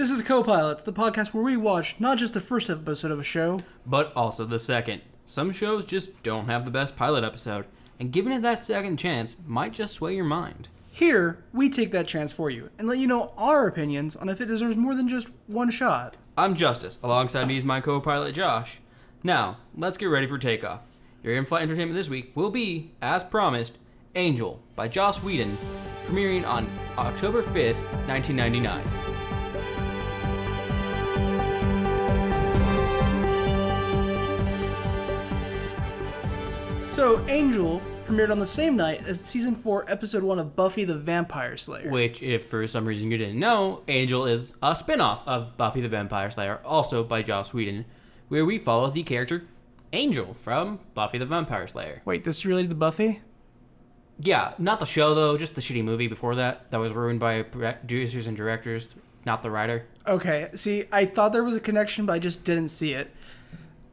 This is Copilots, the podcast where we watch not just the first episode of a show, but also the second. Some shows just don't have the best pilot episode, and giving it that second chance might just sway your mind. Here, we take that chance for you and let you know our opinions on if it deserves more than just one shot. I'm Justice. Alongside me is my co-pilot Josh. Now, let's get ready for takeoff. Your in-flight entertainment this week will be, as promised, Angel by Joss Whedon, premiering on October 5th, 1999. So, Angel premiered on the same night as Season 4, Episode 1 of Buffy the Vampire Slayer. Which, if for some reason you didn't know, Angel is a spin-off of Buffy the Vampire Slayer, also by Joss Whedon, where we follow the character Angel from Buffy the Vampire Slayer. Wait, this is related to Buffy? Yeah, not the show though, just the shitty movie before that was ruined by producers and directors, not the writer. Okay, see, I thought there was a connection, but I just didn't see it.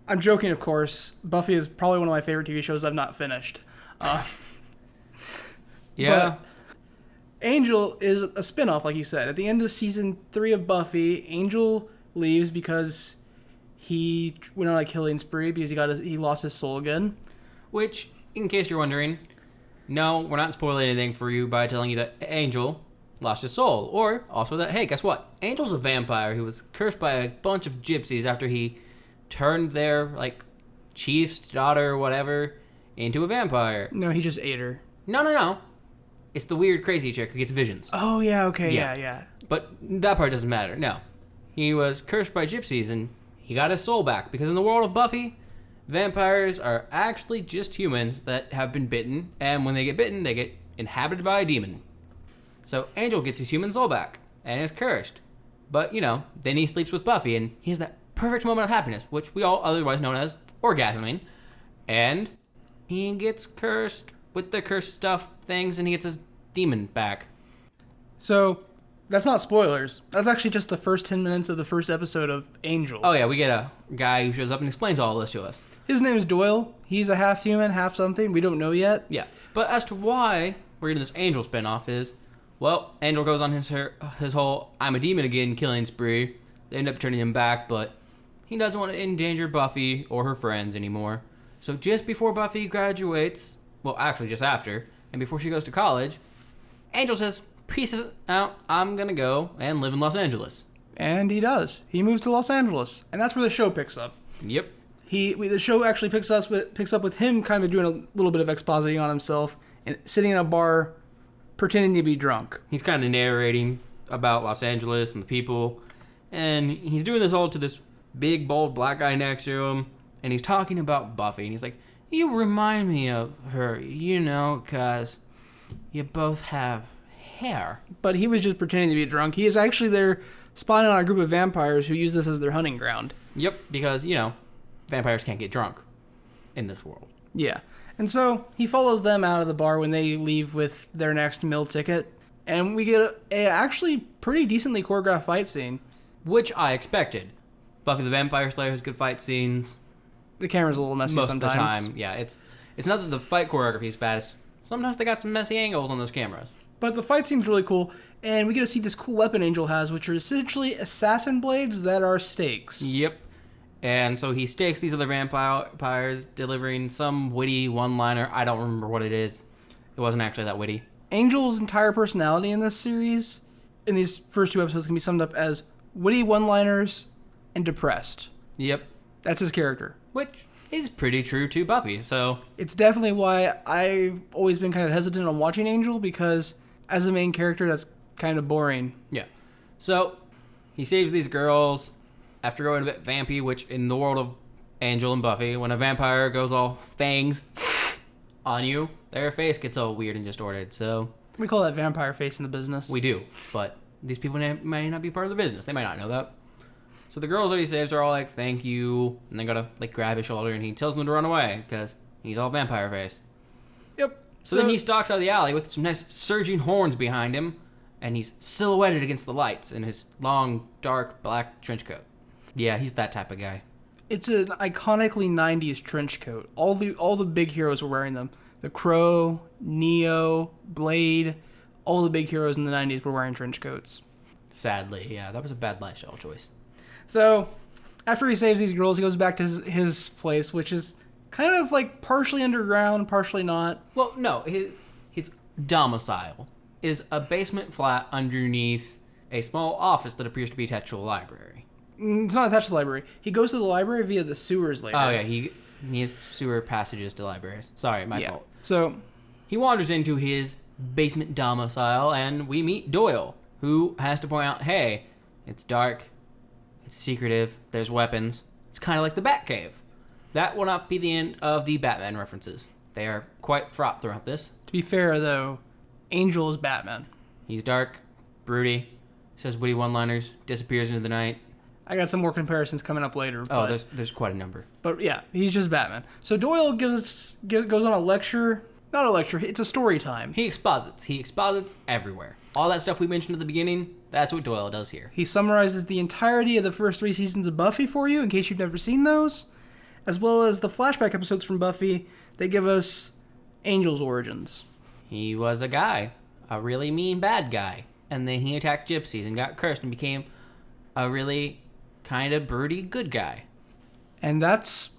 I'm joking, of course. Buffy is probably one of my favorite TV shows I've not finished. Yeah. But Angel is a spinoff, like you said. At the end of Season 3 of Buffy, Angel leaves because he went on a killing spree because he lost his soul again. Which, in case you're wondering, no, we're not spoiling anything for you by telling you that Angel lost his soul. Or also that, hey, guess what? Angel's a vampire who was cursed by a bunch of gypsies after he turned their, chief's daughter or whatever into a vampire. No, he just ate her. No. It's the weird, crazy chick who gets visions. Oh, yeah, okay, yeah. But that part doesn't matter, no. He was cursed by gypsies, and he got his soul back, because in the world of Buffy, vampires are actually just humans that have been bitten, and when they get bitten, they get inhabited by a demon. So Angel gets his human soul back, and is cursed. But, then he sleeps with Buffy, and he has that perfect moment of happiness, which we all otherwise know as orgasming, and he gets cursed with the cursed stuff things, and he gets his demon back. So, that's not spoilers. That's actually just the first 10 minutes of the first episode of Angel. Oh yeah, we get a guy who shows up and explains all this to us. His name is Doyle. He's a half human, half something. We don't know yet. Yeah, but as to why we're getting this Angel spinoff is, well, Angel goes on his whole I'm a demon again killing spree. They end up turning him back, but he doesn't want to endanger Buffy or her friends anymore. So just before Buffy graduates, well, actually just after, and before she goes to college, Angel says, peace out, I'm gonna go and live in Los Angeles. And he does. He moves to Los Angeles, and that's where the show picks up. Yep. The show actually picks up with him kind of doing a little bit of expositing on himself and sitting in a bar pretending to be drunk. He's kind of narrating about Los Angeles and the people, and he's doing this all to this big, bald black guy next to him, and he's talking about Buffy, and he's like, you remind me of her, because you both have hair. But he was just pretending to be drunk. He is actually there spawning on a group of vampires who use this as their hunting ground. Yep, because, vampires can't get drunk in this world. Yeah. And so he follows them out of the bar when they leave with their next meal ticket, and we get a actually pretty decently choreographed fight scene. Which I expected. Buffy the Vampire Slayer has good fight scenes. The camera's a little messy most sometimes. Most of the time, yeah. It's not that the fight choreography is bad. Sometimes they got some messy angles on those cameras. But the fight scene's really cool, and we get to see this cool weapon Angel has, which are essentially assassin blades that are stakes. Yep. And so he stakes these other vampires, delivering some witty one-liner. I don't remember what it is. It wasn't actually that witty. Angel's entire personality in this series, in these first two episodes, can be summed up as witty one-liners and depressed. Yep. That's his character. Which is pretty true to Buffy, so... It's definitely why I've always been kind of hesitant on watching Angel, because as a main character, that's kind of boring. Yeah. So, he saves these girls after going a bit vampy, which in the world of Angel and Buffy, when a vampire goes all fangs on you, their face gets all weird and distorted, so... We call that vampire face in the business. We do, but these people may not be part of the business. They might not know that. So the girls that he saves are all like, thank you, and they gotta grab his shoulder, and he tells them to run away, because he's all vampire face. Yep. So then he stalks out of the alley with some nice surging horns behind him, and he's silhouetted against the lights in his long, dark, black trench coat. Yeah, he's that type of guy. It's an iconically 90s trench coat. All the big heroes were wearing them. The Crow, Neo, Blade, all the big heroes in the 90s were wearing trench coats. Sadly, yeah, that was a bad lifestyle choice. So, after he saves these girls, he goes back to his place, which is kind of like partially underground, partially not. Well, no, his domicile is a basement flat underneath a small office that appears to be attached to a library. It's not attached to the library. He goes to the library via the sewers later. Oh, yeah, he has sewer passages to libraries. Sorry, my fault. So, he wanders into his basement domicile, and we meet Doyle, who has to point out, hey, it's dark, it's secretive, there's weapons. It's kind of like the Batcave. That will not be the end of the Batman references. They are quite fraught throughout this. to be fair, though, Angel is Batman. He's dark, broody, says witty one-liners, disappears into the night. I got some more comparisons coming up later. Oh, there's quite a number. But yeah, he's just Batman. So Doyle goes on a lecture. Not a lecture, it's a story time. He exposits. He exposits everywhere. All that stuff we mentioned at the beginning, that's what Doyle does here. He summarizes the entirety of the first 3 seasons of Buffy for you, in case you've never seen those, as well as the flashback episodes from Buffy. They give us Angel's origins. He was a guy, a really mean bad guy, and then he attacked gypsies and got cursed and became a really kind of broody good guy. And that's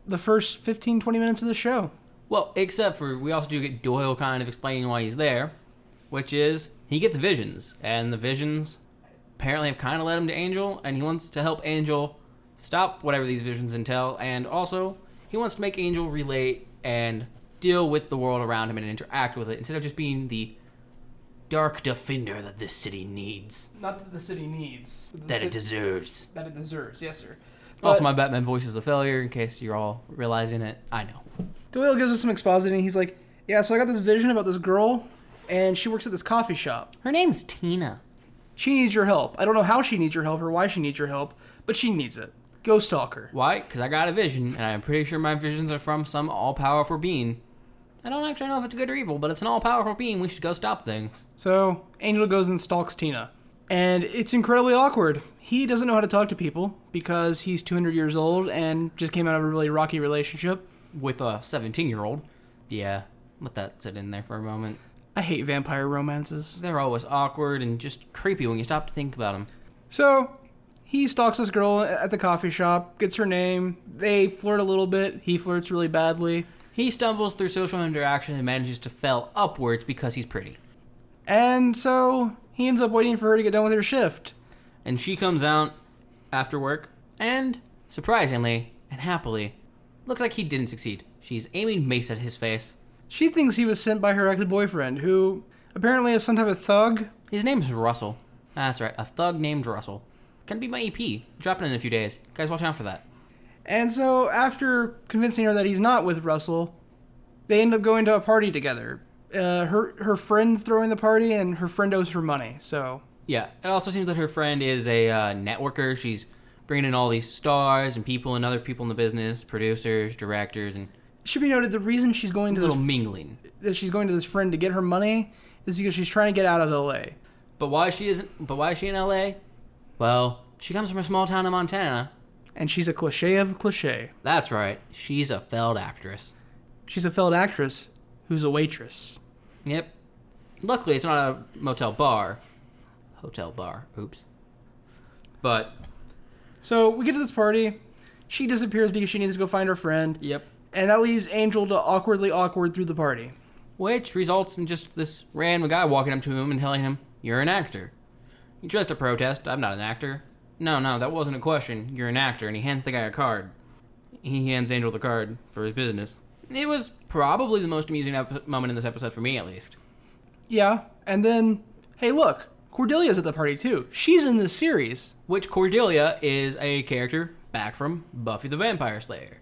the first 15-20 minutes of the show. Well, except for we also do get Doyle kind of explaining why he's there, which is he gets visions, and the visions apparently have kind of led him to Angel, and he wants to help Angel stop whatever these visions entail, and also he wants to make Angel relate and deal with the world around him and interact with it instead of just being the dark defender that this city needs. Not that the city needs. That it deserves. That it deserves, yes, sir. Also, my Batman voice is a failure, in case you're all realizing it. I know. Doyle gives us some expositing. He's like, yeah, so I got this vision about this girl, and she works at this coffee shop. Her name's Tina. She needs your help. I don't know how she needs your help or why she needs your help, but she needs it. Go stalk her. Why? Because I got a vision, and I'm pretty sure my visions are from some all-powerful being. I don't actually know if it's good or evil, but it's an all-powerful being. We should go stop things. So, Angel goes and stalks Tina. And it's incredibly awkward. He doesn't know how to talk to people because he's 200 years old and just came out of a really rocky relationship. With a 17-year-old. Yeah, let that sit in there for a moment. I hate vampire romances. They're always awkward and just creepy when you stop to think about them. So, he stalks this girl at the coffee shop, gets her name. They flirt a little bit. He flirts really badly. He stumbles through social interaction and manages to fall upwards because he's pretty. And so, he ends up waiting for her to get done with her shift. And she comes out after work, and, surprisingly and happily, looks like he didn't succeed. She's aiming mace at his face. She thinks he was sent by her ex-boyfriend, who apparently is some type of thug. His name is Russell. That's right, a thug named Russell. Gonna be my EP. Dropping in a few days. Guys, watch out for that. And so, after convincing her that he's not with Russell, they end up going to a party together. Her friend's throwing the party, and her friend owes her money, so... Yeah, it also seems that her friend is a networker. She's bringing in all these stars and people and other people in the business, producers, directors, and... It should be noted, the reason she's going to little mingling. That she's going to this friend to get her money is because she's trying to get out of L.A. But why is she in L.A.? Well, she comes from a small town in Montana. And she's a cliche of a cliche. That's right. She's a failed actress. She's a failed actress who's a waitress. Yep. Luckily, it's not a motel bar. Hotel bar. Oops. But... So, we get to this party. She disappears because she needs to go find her friend. Yep. And that leaves Angel to awkward through the party. Which results in just this random guy walking up to him and telling him, "You're an actor." He tries to protest, "I'm not an actor." No, that wasn't a question. You're an actor. And he hands the guy a card. He hands Angel the card for his business. It was probably the most amusing moment in this episode for me, at least. Yeah, and then, hey look, Cordelia's at the party too. She's in this series. Which Cordelia is a character back from Buffy the Vampire Slayer.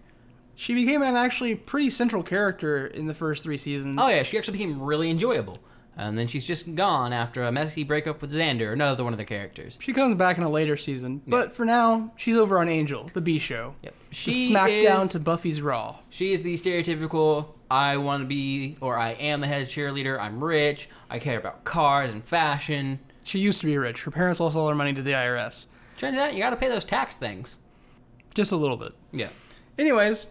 She became an actually pretty central character in the first 3 seasons. Oh yeah, she actually became really enjoyable. And then she's just gone after a messy breakup with Xander, another one of the characters. She comes back in a later season, but for now, she's over on Angel, the B show. Yep. She smackdown to Buffy's Raw. She is the stereotypical, I want to be, or I am the head cheerleader, I'm rich, I care about cars and fashion. She used to be rich. Her parents lost all their money to the IRS. Turns out you gotta pay those tax things. Just a little bit. Yeah. Anyways,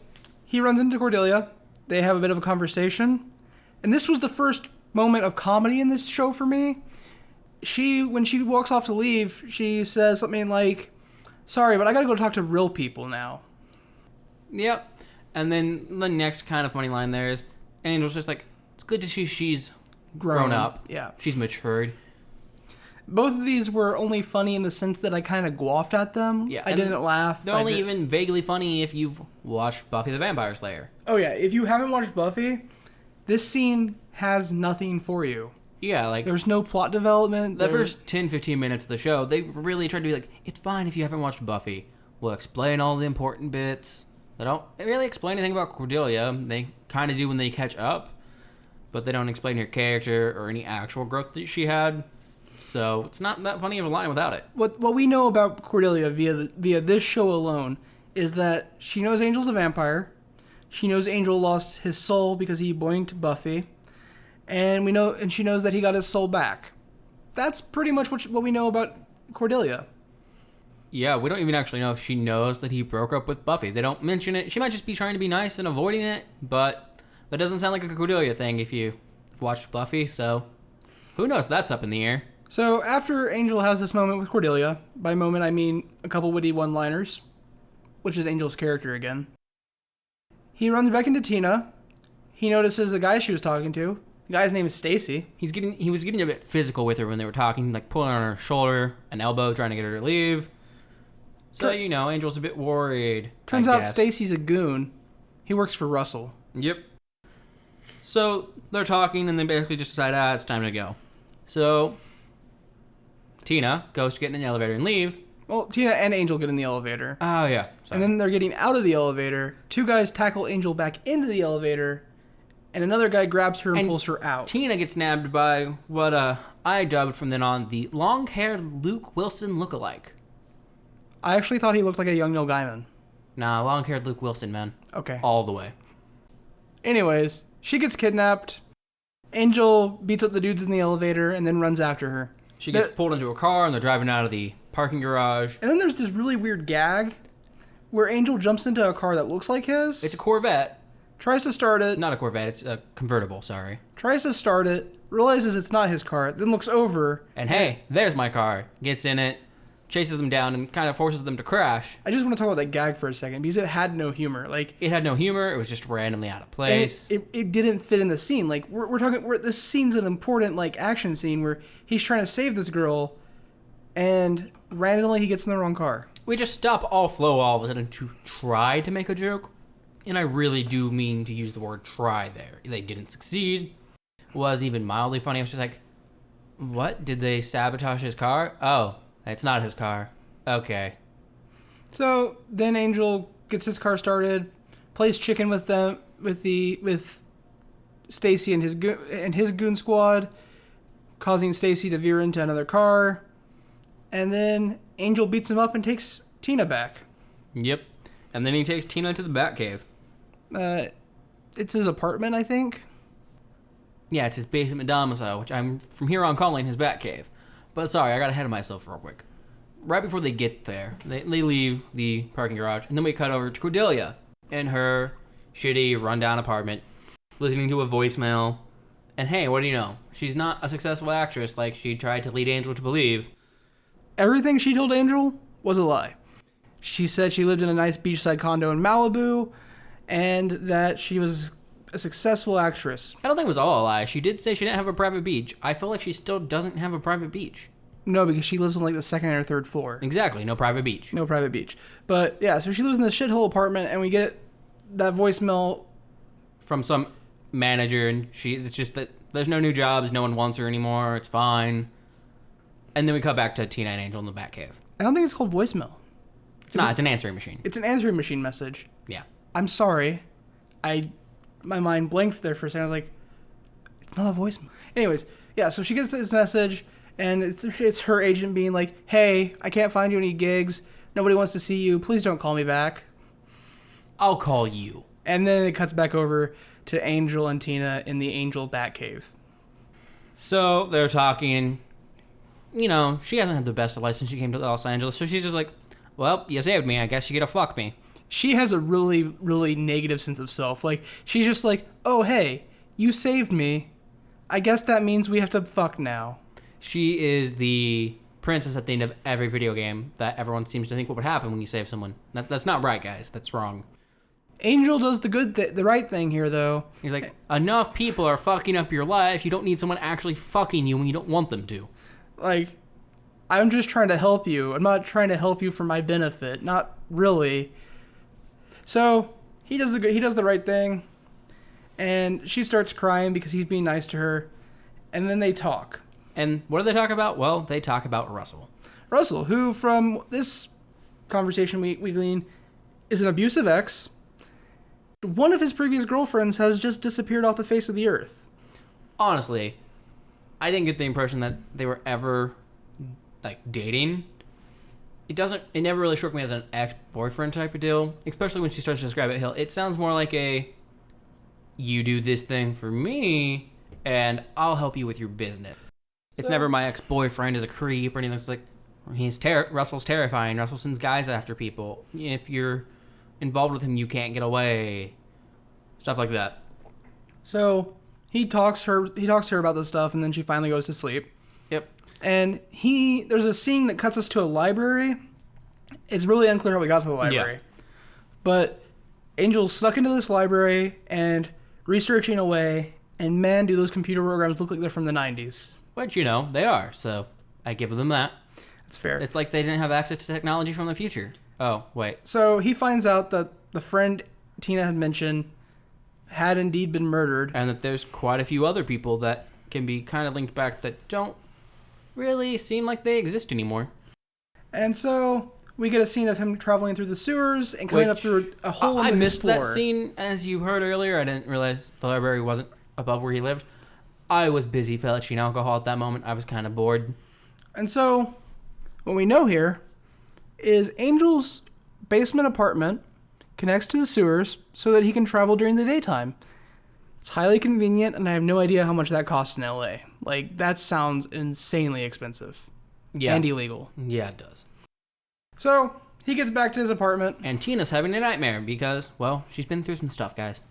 he runs into Cordelia. They have a bit of a conversation. And this was the first moment of comedy in this show for me. when she walks off to leave, she says something like, "Sorry, but I gotta go talk to real people now." Yep. And then the next kind of funny line there is, Angel's just like, it's good to see she's grown up. Yeah. She's matured. Both of these were only funny in the sense that I kind of guaffed at them. Yeah, I didn't laugh. They're only even vaguely funny if you've watched Buffy the Vampire Slayer. Oh, yeah. If you haven't watched Buffy, this scene has nothing for you. Yeah, like... There's no plot development. The first 10, 15 minutes of the show, they really tried to be like, it's fine if you haven't watched Buffy. We'll explain all the important bits. They don't really explain anything about Cordelia. They kind of do when they catch up. But they don't explain her character or any actual growth that she had. So it's not that funny of a line without it. What we know about Cordelia via this show alone is that she knows Angel's a vampire. She knows Angel lost his soul because he boinked Buffy. And she knows that he got his soul back. That's pretty much what we know about Cordelia. Yeah, we don't even actually know if she knows that he broke up with Buffy. They don't mention it. She might just be trying to be nice and avoiding it, but that doesn't sound like a Cordelia thing if you've watched Buffy, so who knows? That's up in the air. So after Angel has this moment with Cordelia, by moment I mean a couple witty one-liners, which is Angel's character again, he runs back into Tina. He notices the guy she was talking to. The guy's name is Stacy. He was getting a bit physical with her when they were talking, like pulling on her shoulder, an elbow, trying to get her to leave. So, Angel's a bit worried. Turns out Stacy's a goon. He works for Russell. Yep. So, they're talking, and they basically just decide, it's time to go. So, Tina goes to get in an elevator and leave. Well, Tina and Angel get in the elevator. Oh, yeah. Sorry. And then they're getting out of the elevator. Two guys tackle Angel back into the elevator, and another guy grabs her and pulls her out. Tina gets nabbed by what I dubbed from then on the long-haired Luke Wilson lookalike. I actually thought he looked like a young Neil Gaiman. Nah, long-haired Luke Wilson, man. Okay. All the way. Anyways, she gets kidnapped. Angel beats up the dudes in the elevator and then runs after her. She gets pulled into a car, and they're driving out of the parking garage. And then there's this really weird gag where Angel jumps into a car that looks like his. It's a Corvette. Tries to start it. Not a Corvette, it's a convertible, sorry. Tries to start it, realizes it's not his car, then looks over. And hey, there's my car. Gets in it, chases them down, and kind of forces them to crash. I just want to talk about that gag for a second, because it had no humor. It had no humor, it was just randomly out of place. It didn't fit in the scene. This scene's an important, action scene where he's trying to save this girl, and randomly he gets in the wrong car. We just stop all flow all of a sudden to try to make a joke. And I really do mean to use the word try there. They didn't succeed. Wasn't even mildly funny. I was just like, what? Did they sabotage his car? Oh, it's not his car. Okay. So then Angel gets his car started, plays chicken with them, with Stacy and his goon squad, causing Stacy to veer into another car. And then Angel beats him up and takes Tina back. Yep. And then he takes Tina to the Batcave. It's his apartment, I think. Yeah, it's his basement domicile, which I'm from here on calling his Batcave. But sorry, I got ahead of myself real quick. Right before they get there, they leave the parking garage, and then we cut over to Cordelia in her shitty, rundown apartment, listening to a voicemail. And hey, what do you know? She's not a successful actress like she tried to lead Angel to believe. Everything she told Angel was a lie. She said she lived in a nice beachside condo in Malibu, and that she was a successful actress. I don't think it was all a lie. She did say she didn't have a private beach. I feel like she still doesn't have a private beach. No, because she lives on the second or third floor. Exactly, no private beach. No private beach. But yeah, so she lives in this shithole apartment, and we get that voicemail from some manager, and it's just that there's no new jobs, no one wants her anymore, it's fine. And then we cut back to Tina and Angel in the Batcave. I don't think it's called voicemail. It's not, it's an answering machine. It's an answering machine message. Yeah. I'm sorry. My mind blanked there for a second. I was like, it's not a voicemail. Anyways, yeah, so she gets this message, and it's her agent being like, hey, I can't find you any gigs. Nobody wants to see you. Please don't call me back. I'll call you. And then it cuts back over to Angel and Tina in the Angel Batcave. So they're talking. She hasn't had the best of life since she came to Los Angeles, so she's just like, well, you saved me. I guess you get to fuck me. She has a really, really negative sense of self. She's just like, oh, hey, you saved me. I guess that means we have to fuck now. She is the princess at the end of every video game that everyone seems to think what would happen when you save someone. That's not right, guys. That's wrong. Angel does the right thing here, though. He's like, enough people are fucking up your life. You don't need someone actually fucking you when you don't want them to. Like, I'm just trying to help you. I'm not trying to help you for my benefit. Not really. So he does the right thing, and she starts crying because he's being nice to her, and then they talk. And what do they talk about? Well, they talk about Russell. Russell, who from this conversation we glean is an abusive ex. One of his previous girlfriends has just disappeared off the face of the earth. Honestly, I didn't get the impression that they were ever, like, dating. It never really struck me as an ex-boyfriend type of deal, especially when she starts to describe it. It sounds more like you do this thing for me, and I'll help you with your business. It's never my ex-boyfriend is a creep or anything. It's like, Russell's terrifying. Russell sends guys after people. If you're involved with him, you can't get away. Stuff like that. So he talks to her about this stuff, and then she finally goes to sleep. Yep. And there's a scene that cuts us to a library. It's really unclear how we got to the library. Yeah. But Angel snuck into this library and researching away, and man, do those computer programs look like they're from the 90s. Which, they are, so I give them that. That's fair. It's like they didn't have access to technology from the future. Oh, wait. So he finds out that the friend Tina had mentioned had indeed been murdered. And that there's quite a few other people that can be kind of linked back that don't really seem like they exist anymore. And so we get a scene of him traveling through the sewers and coming up through a hole in his floor. I missed that scene, as you heard earlier. I didn't realize the library wasn't above where he lived. I was busy felching alcohol at that moment. I was kind of bored. And so what we know here is Angel's basement apartment connects to the sewers so that he can travel during the daytime. It's highly convenient, and I have no idea how much that costs in LA. Like, that sounds insanely expensive. Yeah. And illegal. Yeah, it does. So he gets back to his apartment. And Tina's having a nightmare because, well, she's been through some stuff, guys.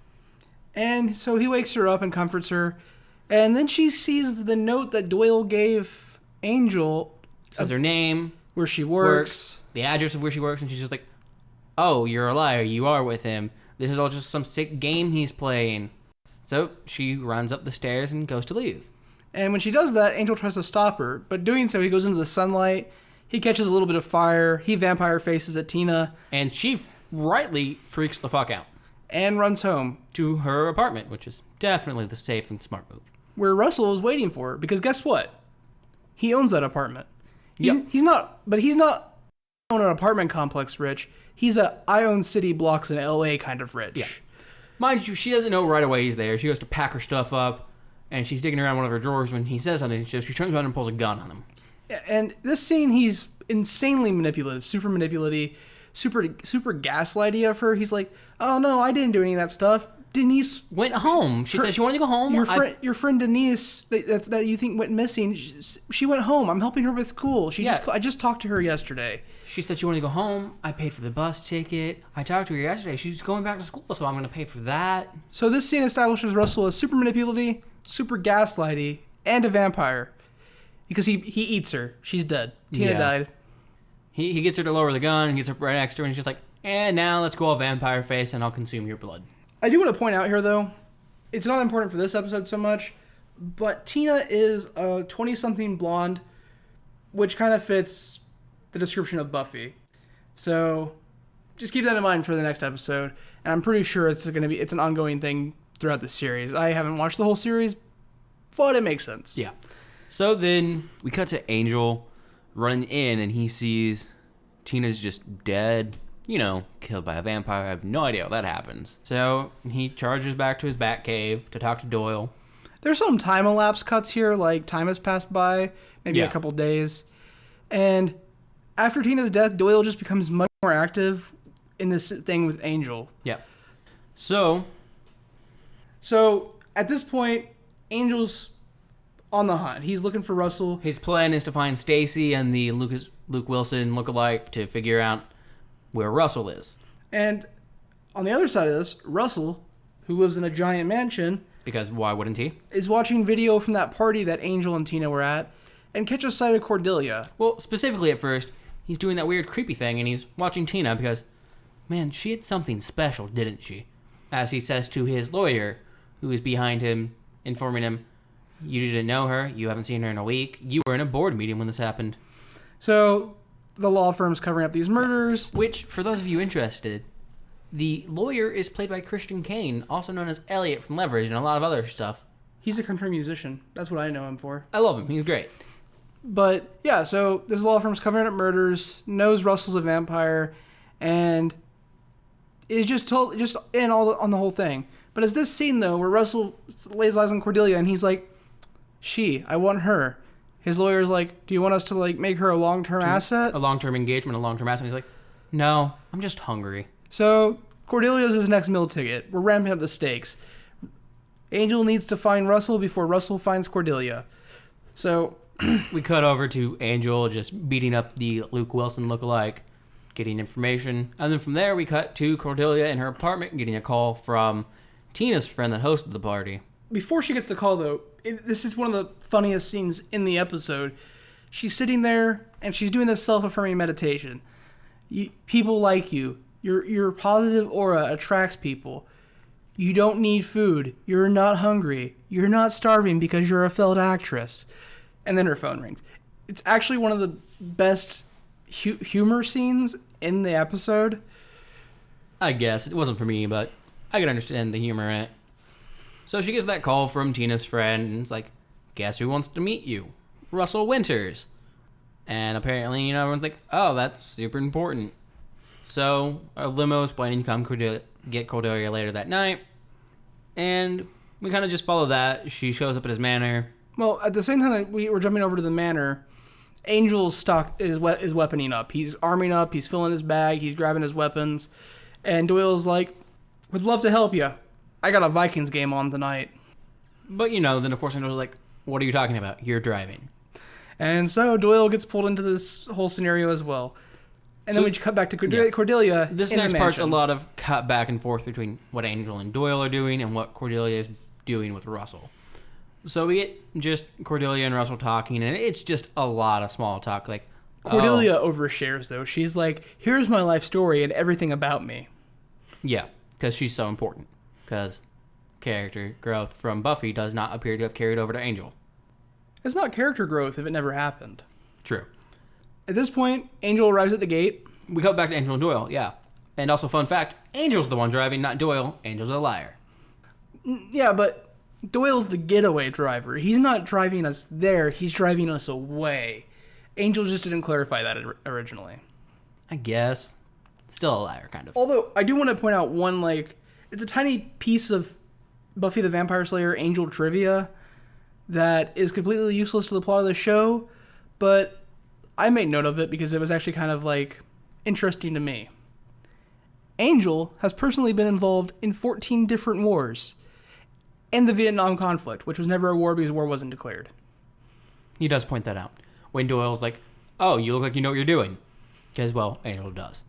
And so he wakes her up and comforts her. And then she sees the note that Doyle gave Angel. Says her name. Where she works. The address of where she works, and she's just like, oh, you're a liar. You are with him. This is all just some sick game he's playing. So she runs up the stairs and goes to leave. And when she does that, Angel tries to stop her. But doing so, he goes into the sunlight. He catches a little bit of fire. He vampire faces at Tina. And she rightly freaks the fuck out. And runs home. To her apartment, which is definitely the safe and smart move. Where Russell is waiting for her. Because guess what? He owns that apartment. He's not own an apartment complex rich. He's I own city blocks in LA kind of rich. Yeah. Mind you, she doesn't know right away he's there. She goes to pack her stuff up, and she's digging around one of her drawers when he says something. So she turns around and pulls a gun on him. And this scene, he's insanely manipulative, super manipulative, super gaslighty of her. He's like, oh no, I didn't do any of that stuff. Denise went home. She said she wanted to go home. Your friend Denise that you think went missing. She went home. I'm helping her with school. I just talked to her yesterday. She said she wanted to go home. I paid for the bus ticket. I talked to her yesterday. She's going back to school, so I'm going to pay for that. So this scene establishes Russell as super manipulative, super gaslighty, and a vampire. Because he eats her. She's dead. Tina died. He gets her to lower the gun and gets her right next to her, and she's like, and now let's go all vampire face and I'll consume your blood. I do want to point out here, though, it's not important for this episode so much, but Tina is a 20-something blonde, which kind of fits the description of Buffy. So just keep that in mind for the next episode, and I'm pretty sure it's an ongoing thing throughout the series. I haven't watched the whole series, but it makes sense. Yeah. So then we cut to Angel running in, and he sees Tina's just dead. Killed by a vampire. I have no idea how that happens. So he charges back to his bat cave to talk to Doyle. There's some time elapse cuts here, like time has passed by, maybe a couple days. And after Tina's death, Doyle just becomes much more active in this thing with Angel. Yeah. So at this point, Angel's on the hunt. He's looking for Russell. His plan is to find Stacy and the Luke Wilson lookalike to figure out where Russell is. And on the other side of this, Russell, who lives in a giant mansion... Because why wouldn't he? ...is watching video from that party that Angel and Tina were at. and catch a sight of Cordelia. Well, specifically at first, he's doing that weird creepy thing, and he's watching Tina because, man, she had something special, didn't she? As he says to his lawyer, who is behind him, informing him, you didn't know her, you haven't seen her in a week, you were in a board meeting when this happened. So, the law firm's covering up these murders. Which, for those of you interested, the lawyer is played by Christian Kane, also known as Elliot from Leverage and a lot of other stuff. He's a country musician. That's what I know him for. I love him. He's great. But, yeah, so this law firm's covering up murders, knows Russell's a vampire, and is just in on the whole thing. But it's this scene, though, where Russell lays eyes on Cordelia, and he's like, I want her. His lawyer's like, do you want us to, like, make her a long-term asset? A long-term engagement, a long-term asset. He's like, no, I'm just hungry. So, Cordelia's his next meal ticket. We're ramping up the stakes. Angel needs to find Russell before Russell finds Cordelia. So, we cut over to Angel just beating up the Luke Wilson lookalike, getting information. And then from there, we cut to Cordelia in her apartment getting a call from Tina's friend that hosted the party. Before she gets the call, though, this is one of the funniest scenes in the episode. She's sitting there, and she's doing this self-affirming meditation. People like you. Your positive aura attracts people. You don't need food. You're not hungry. You're not starving because you're a failed actress. And then her phone rings. It's actually one of the best humor scenes in the episode. I guess. It wasn't for me, but I could understand the humor in it. So she gets that call from Tina's friend, and it's like, guess who wants to meet you? Russell Winters. And apparently, everyone's like, oh, that's super important. So a limo is planning to come get Cordelia later that night. And we kind of just follow that. She shows up at his manor. Well, at the same time that we were jumping over to the manor, Angel's stock is weaponing up. He's arming up. He's filling his bag. He's grabbing his weapons. And Doyle's like, would love to help you. I got a Vikings game on tonight. But, then of course Angel's like, what are you talking about? You're driving. And so Doyle gets pulled into this whole scenario as well. And then we cut back to Cordelia. This next part's a lot of cut back and forth between what Angel and Doyle are doing and what Cordelia is doing with Russell. So we get just Cordelia and Russell talking, and it's just a lot of small talk. Like Cordelia overshares, though. She's like, here's my life story and everything about me. Yeah, because she's so important. Because character growth from Buffy does not appear to have carried over to Angel. It's not character growth if it never happened. True. At this point, Angel arrives at the gate. We cut back to Angel and Doyle, yeah. And also, fun fact, Angel's the one driving, not Doyle. Angel's a liar. Yeah, but Doyle's the getaway driver. He's not driving us there. He's driving us away. Angel just didn't clarify that originally. I guess. Still a liar, kind of. Although, I do want to point out one, it's a tiny piece of Buffy the Vampire Slayer Angel trivia that is completely useless to the plot of the show, but I made note of it because it was actually kind of, interesting to me. Angel has personally been involved in 14 different wars and the Vietnam conflict, which was never a war because war wasn't declared. He does point that out. When Doyle's like, oh, you look like you know what you're doing. Because, well, Angel does.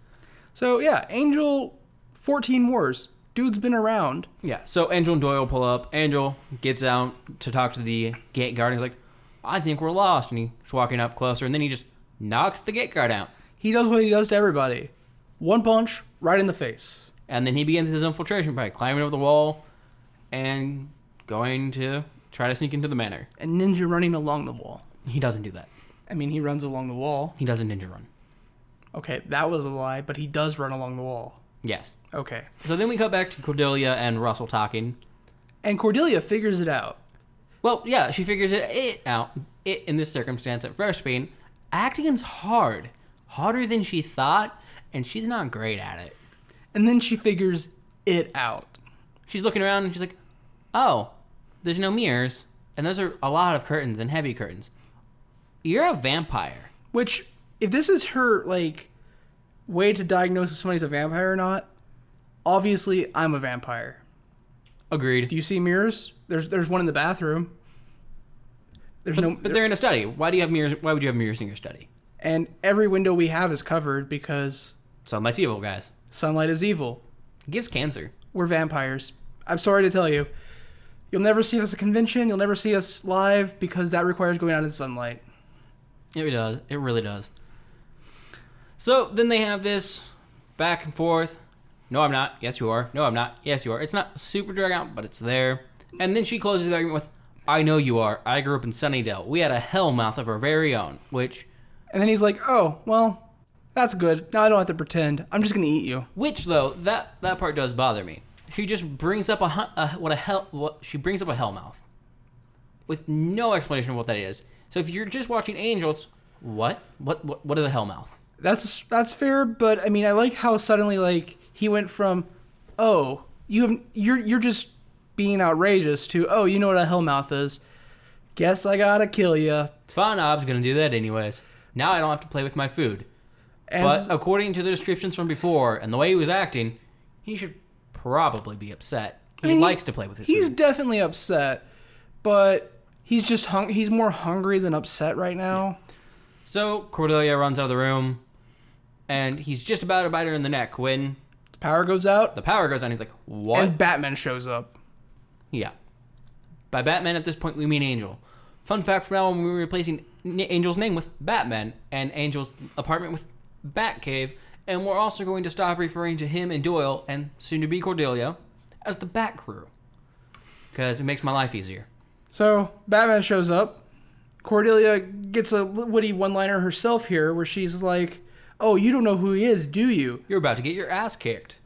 So, yeah, Angel, 14 wars. Dude's been around. Yeah, so Angel and Doyle pull up. Angel gets out to talk to the gate guard. He's like, I think we're lost. And he's walking up closer, and then he just knocks the gate guard out. He does what he does to everybody. One punch, right in the face. And then he begins his infiltration by climbing over the wall and going to try to sneak into the manor. And ninja running along the wall. He doesn't do that. I mean, he runs along the wall. He doesn't ninja run. Okay, that was a lie, but he does run along the wall. Yes. Okay. So then we cut back to Cordelia and Russell talking. And Cordelia figures it out. Well, yeah, she figures it out. It, in this circumstance, at first being, acting's hard. Harder than she thought, and she's not great at it. And then she figures it out. She's looking around, and she's like, oh, there's no mirrors, and those are a lot of curtains and heavy curtains. You're a vampire. Which, if this is her, way to diagnose if somebody's a vampire or not, obviously, I'm a vampire. Agreed. Do you see mirrors? There's one in the bathroom. But they're in a study. Why do you have mirrors? Why would you have mirrors in your study? And every window we have is covered because Sunlight's evil, guys. Sunlight is evil. It gives cancer. We're vampires. I'm sorry to tell you. You'll never see us at a convention. You'll never see us live because that requires going out in sunlight. It does. It really does. So then they have this back and forth. No, I'm not. Yes, you are. No, I'm not. Yes, you are. It's not super drag out, but it's there. And then she closes the argument with, I know you are. I grew up in Sunnydale. We had a hellmouth of our very own, which... And then he's like, oh, well, that's good. Now I don't have to pretend. I'm just going to eat you. Which, though, that part does bother me. She just brings up she brings up a hellmouth with no explanation of what that is. So if you're just watching Angels, what is a hellmouth? That's fair, but I mean, I like how suddenly like he went from, oh, you're just being outrageous to, oh, you know what a hellmouth is. Guess I gotta kill you. It's fine. I was gonna do that anyways. Now I don't have to play with my food. But according to the descriptions from before and the way he was acting, he should probably be upset. He likes to play with his food. He's definitely upset, but he's just he's more hungry than upset right now. Yeah. So Cordelia runs out of the room, and he's just about to bite her in the neck when the power goes out. The power goes out, and he's like, what? And Batman shows up. Yeah. By Batman, at this point, we mean Angel. Fun fact from now on, we're replacing Angel's name with Batman and Angel's apartment with Batcave, and we're also going to stop referring to him and Doyle, and soon to be Cordelia, as the Bat Crew. Because it makes my life easier. So, Batman shows up. Cordelia gets a witty one-liner herself here, where she's like, oh, you don't know who he is, do you? You're about to get your ass kicked.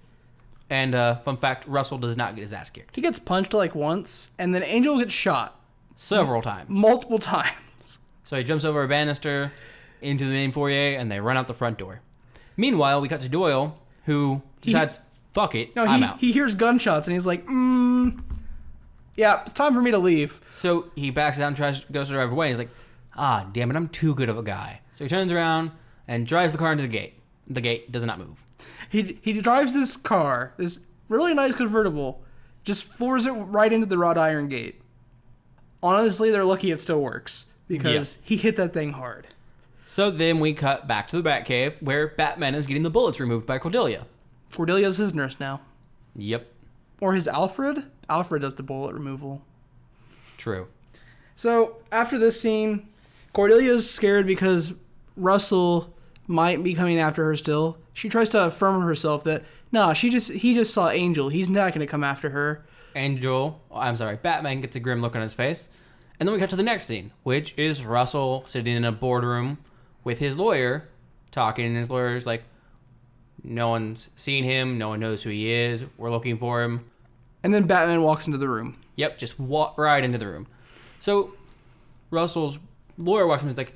And fun fact, Russell does not get his ass kicked. He gets punched like once, and then Angel gets shot. Several times. Multiple times. So he jumps over a banister into the main foyer, and they run out the front door. Meanwhile, we cut to Doyle, who decides, fuck it, I'm out. He hears gunshots, and he's like, yeah, it's time for me to leave. So he backs out and goes to drive away. He's like, ah, damn it, I'm too good of a guy. So he turns around and drives the car into the gate. The gate does not move. He drives this car, this really nice convertible, just floors it right into the wrought iron gate. Honestly, they're lucky it still works, because he hit that thing hard. So then we cut back to the Batcave, where Batman is getting the bullets removed by Cordelia. Cordelia's his nurse now. Yep. Or his Alfred? Alfred does the bullet removal. True. So, after this scene, Cordelia's scared because Russell might be coming after her still. She tries to affirm herself that, he just saw Angel. He's not going to come after her. Batman gets a grim look on his face. And then we cut to the next scene, which is Russell sitting in a boardroom with his lawyer talking, and his lawyer's like, no one's seen him, no one knows who he is, we're looking for him. And then Batman walks into the room. Yep, just walk right into the room. So Russell's lawyer walks in and is like,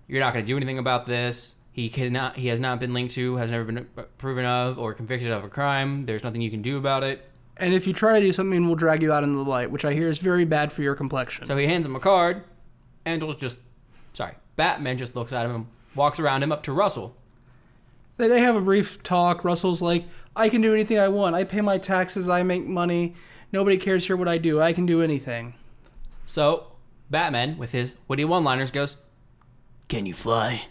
you're not going to do anything about this. He has not been linked to, has never been proven of, or convicted of a crime. There's nothing you can do about it. And if you try to do something, we'll drag you out into the light, which I hear is very bad for your complexion. So he hands him a card. Batman just looks at him and walks around him up to Russell. They have a brief talk. Russell's like, I can do anything I want. I pay my taxes. I make money. Nobody cares here what I do. I can do anything. So Batman, with his witty one-liners, goes, can you fly?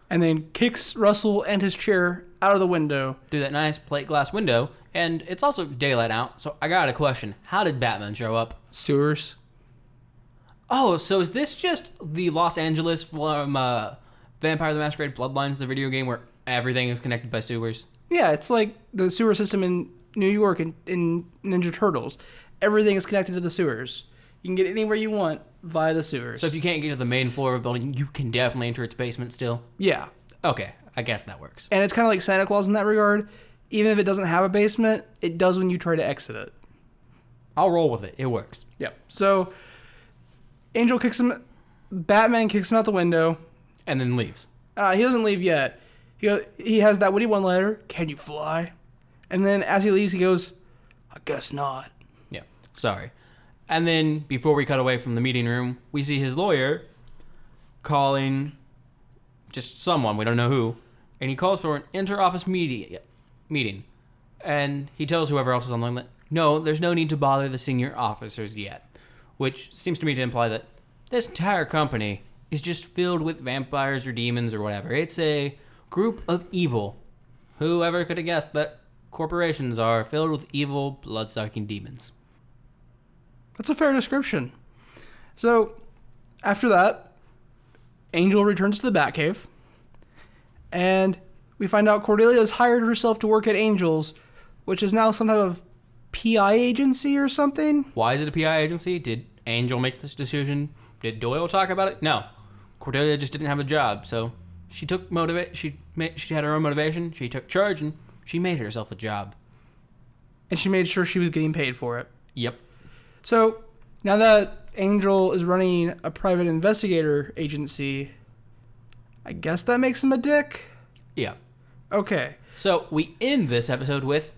And then kicks Russell and his chair out of the window. Through that nice plate glass window. And it's also daylight out, so I got a question. How did Batman show up? Sewers. Oh, so is this just the Los Angeles from Vampire the Masquerade Bloodlines, the video game where everything is connected by sewers? Yeah, it's like the sewer system in New York in Ninja Turtles. Everything is connected to the sewers. You can get anywhere you want via the sewers. So if you can't get to the main floor of a building, you can definitely enter its basement still? Yeah. Okay, I guess that works. And it's kind of like Santa Claus in that regard. Even if it doesn't have a basement, it does when you try to exit it. I'll roll with it. It works. Yep. So Batman kicks him out the window. And then leaves. He doesn't leave yet. He has that witty one-liner, can you fly? And then as he leaves, he goes, I guess not. Yeah, sorry. And then before we cut away from the meeting room, we see his lawyer calling just someone, we don't know who, and he calls for an inter-office meeting. And he tells whoever else is on the line that, no, there's no need to bother the senior officers yet. Which seems to me to imply that this entire company is just filled with vampires or demons or whatever. It's a group of evil. Whoever could have guessed that corporations are filled with evil, blood-sucking demons. That's a fair description. So, after that, Angel returns to the Batcave, and we find out Cordelia has hired herself to work at Angel's, which is now some type of PI agency or something. Why is it a PI agency? Did Angel make this decision? Did Doyle talk about it? No. Cordelia just didn't have a job, so she took she had her own motivation. She took charge and she made herself a job. And she made sure she was getting paid for it. Yep. So now that Angel is running a private investigator agency, I guess that makes him a dick? Yeah. Okay. So we end this episode with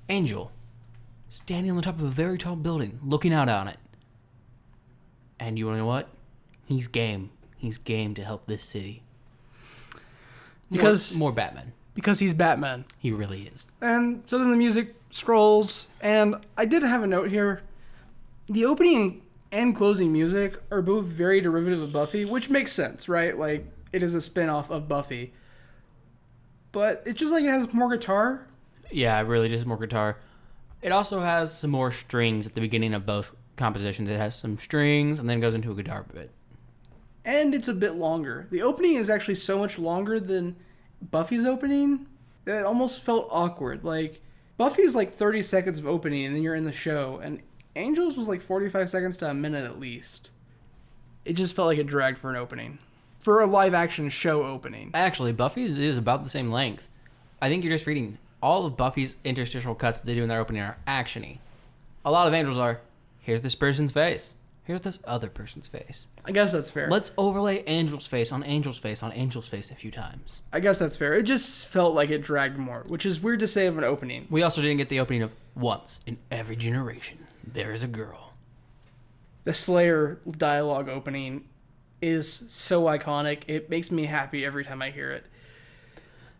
Angel standing on the top of a very tall building, looking out on it. And you know what? He's game. He's game to help this city. Because more Batman. Because he's Batman. He really is. And so then the music scrolls, and I did have a note here. The opening and closing music are both very derivative of Buffy, which makes sense, right? Like, it is a spin-off of Buffy. But it's just like it has more guitar. Yeah, it really does more guitar. It also has some more strings at the beginning of both compositions. It has some strings and then goes into a guitar bit. And it's a bit longer. The opening is actually so much longer than Buffy's opening that it almost felt awkward. Like, Buffy's like 30 seconds of opening and then you're in the show. And Angel's was like 45 seconds to a minute at least. It just felt like it dragged for an opening. For a live action show opening. Actually, Buffy's is about the same length. I think you're just reading all of Buffy's interstitial cuts that they do in their opening are action-y. A lot of Angel's are, here's this person's face. Here's this other person's face. I guess that's fair. Let's overlay Angel's face on Angel's face on Angel's face a few times. I guess that's fair. It just felt like it dragged more, which is weird to say of an opening. We also didn't get the opening of once in every generation, there is a girl. The Slayer dialogue opening is so iconic. It makes me happy every time I hear it.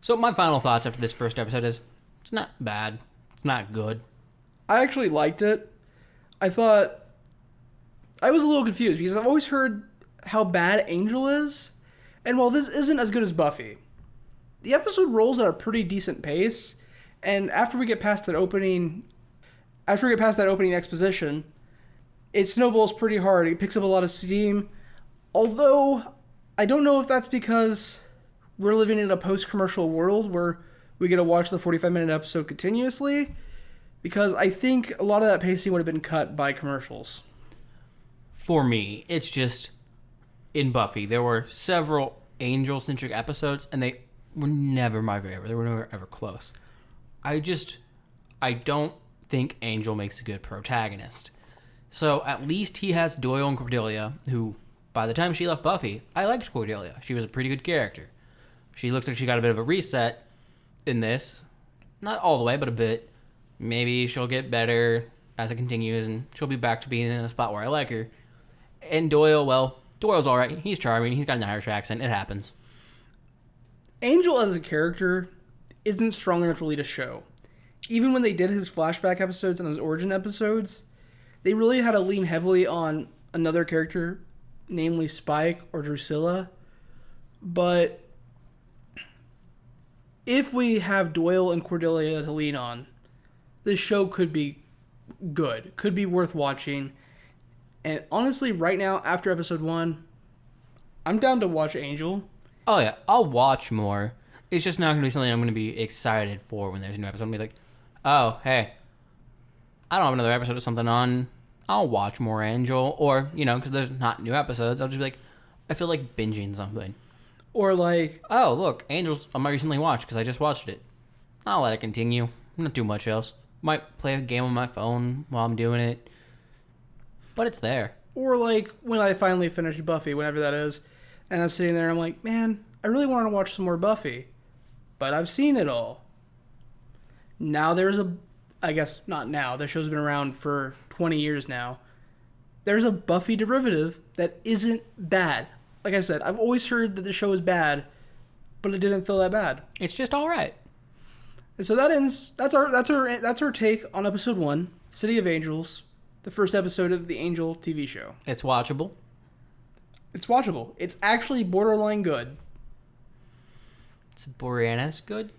So my final thoughts after this first episode is, it's not bad. It's not good. I actually liked it. I thought... I was a little confused because I've always heard how bad Angel is. And while this isn't as good as Buffy, the episode rolls at a pretty decent pace. And after we get past that opening exposition, it snowballs pretty hard. It picks up a lot of steam. Although, I don't know if that's because we're living in a post-commercial world where we get to watch the 45-minute episode continuously. Because I think a lot of that pacing would have been cut by commercials. For me, it's just, in Buffy, there were several Angel-centric episodes, and they were never my favorite. They were never ever close. I don't think Angel makes a good protagonist. So at least he has Doyle and Cordelia, who, by the time she left Buffy, I liked Cordelia. She was a pretty good character. She looks like she got a bit of a reset in this. Not all the way, but a bit. Maybe she'll get better as it continues, and she'll be back to being in a spot where I like her. And Doyle, well, Doyle's alright. He's charming. He's got an Irish accent. It happens. Angel as a character isn't strong enough to lead a show. Even when they did his flashback episodes and his origin episodes, they really had to lean heavily on another character, namely Spike or Drusilla. But if we have Doyle and Cordelia to lean on, this show could be good, could be worth watching. And honestly, right now, after episode 1, I'm down to watch Angel. Oh yeah, I'll watch more. It's just not going to be something I'm going to be excited for when there's a new episode. I'm going to be like, oh, hey, I don't have another episode of something on. I'll watch more Angel. Or, because there's not new episodes, I'll just be like, I feel like binging something. Or like, oh, look, Angel's on my recently watched because I just watched it. I'll let it continue. Not do much else. Might play a game on my phone while I'm doing it. But it's there. Or like when I finally finished Buffy, whenever that is, and I'm sitting there and I'm like, man, I really want to watch some more Buffy. But I've seen it all. Now I guess not now, the show's been around for 20 years now. There's a Buffy derivative that isn't bad. Like I said, I've always heard that the show is bad, but it didn't feel that bad. It's just alright. And so that's our take on episode 1, City of Angels. The first episode of the Angel TV show. It's watchable. It's watchable. It's actually borderline good. It's Boreanaz good.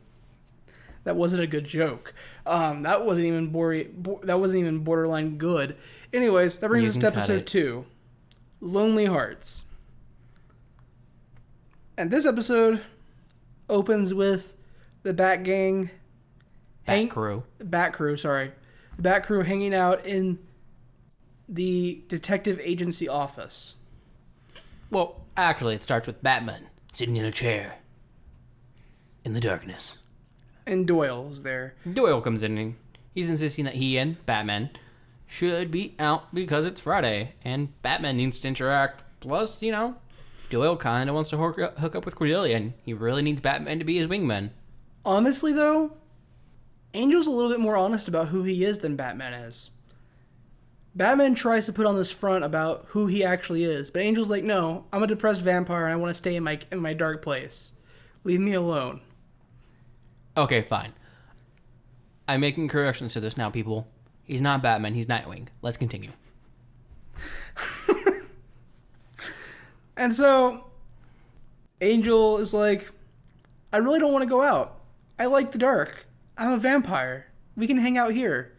That wasn't a good joke. That wasn't even borderline good. Anyways, that brings us to episode 2, Lonely Hearts. And this episode opens with the Bat Gang... Bat Crew, sorry. The Bat Crew hanging out in the detective agency office. Well, actually, it starts with Batman sitting in a chair in the darkness. And Doyle's there. Doyle comes in and he's insisting that he and Batman should be out because it's Friday and Batman needs to interact. Plus, Doyle kind of wants to hook up with Cordelia and he really needs Batman to be his wingman. Honestly, though, Angel's a little bit more honest about who he is than Batman is. Batman tries to put on this front about who he actually is, but Angel's like, no, I'm a depressed vampire and I want to stay in my dark place. Leave me alone. Okay, fine. I'm making corrections to this now, people. He's not Batman, he's Nightwing. Let's continue. And so, Angel is like, I really don't want to go out. I like the dark. I'm a vampire. We can hang out here.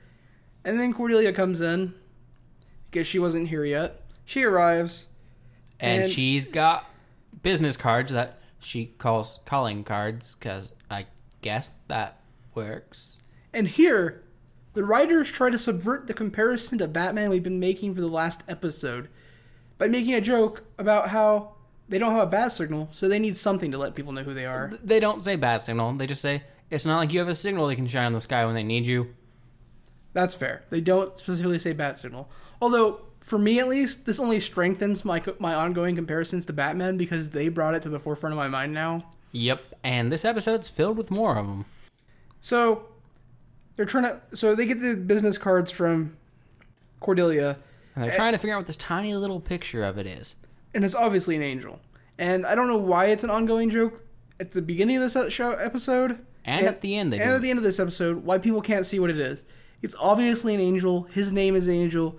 And then Cordelia comes in, because she wasn't here yet. She arrives. And she's got business cards that she calls calling cards, because I guess that works. And here, the writers try to subvert the comparison to Batman we've been making for the last episode by making a joke about how they don't have a bat signal, so they need something to let people know who they are. They don't say bat signal. They just say, it's not like you have a signal they can shine in the sky when they need you. That's fair. They don't specifically say bat signal. Although, for me at least, this only strengthens my ongoing comparisons to Batman because they brought it to the forefront of my mind now. Yep, and this episode's filled with more of them. So, they get the business cards from Cordelia. And they're trying to figure out what this tiny little picture of it is. And it's obviously an angel. And I don't know why it's an ongoing joke at the beginning of this episode. And at the end, at the end of this episode, why people can't see what it is. It's obviously an angel. His name is Angel.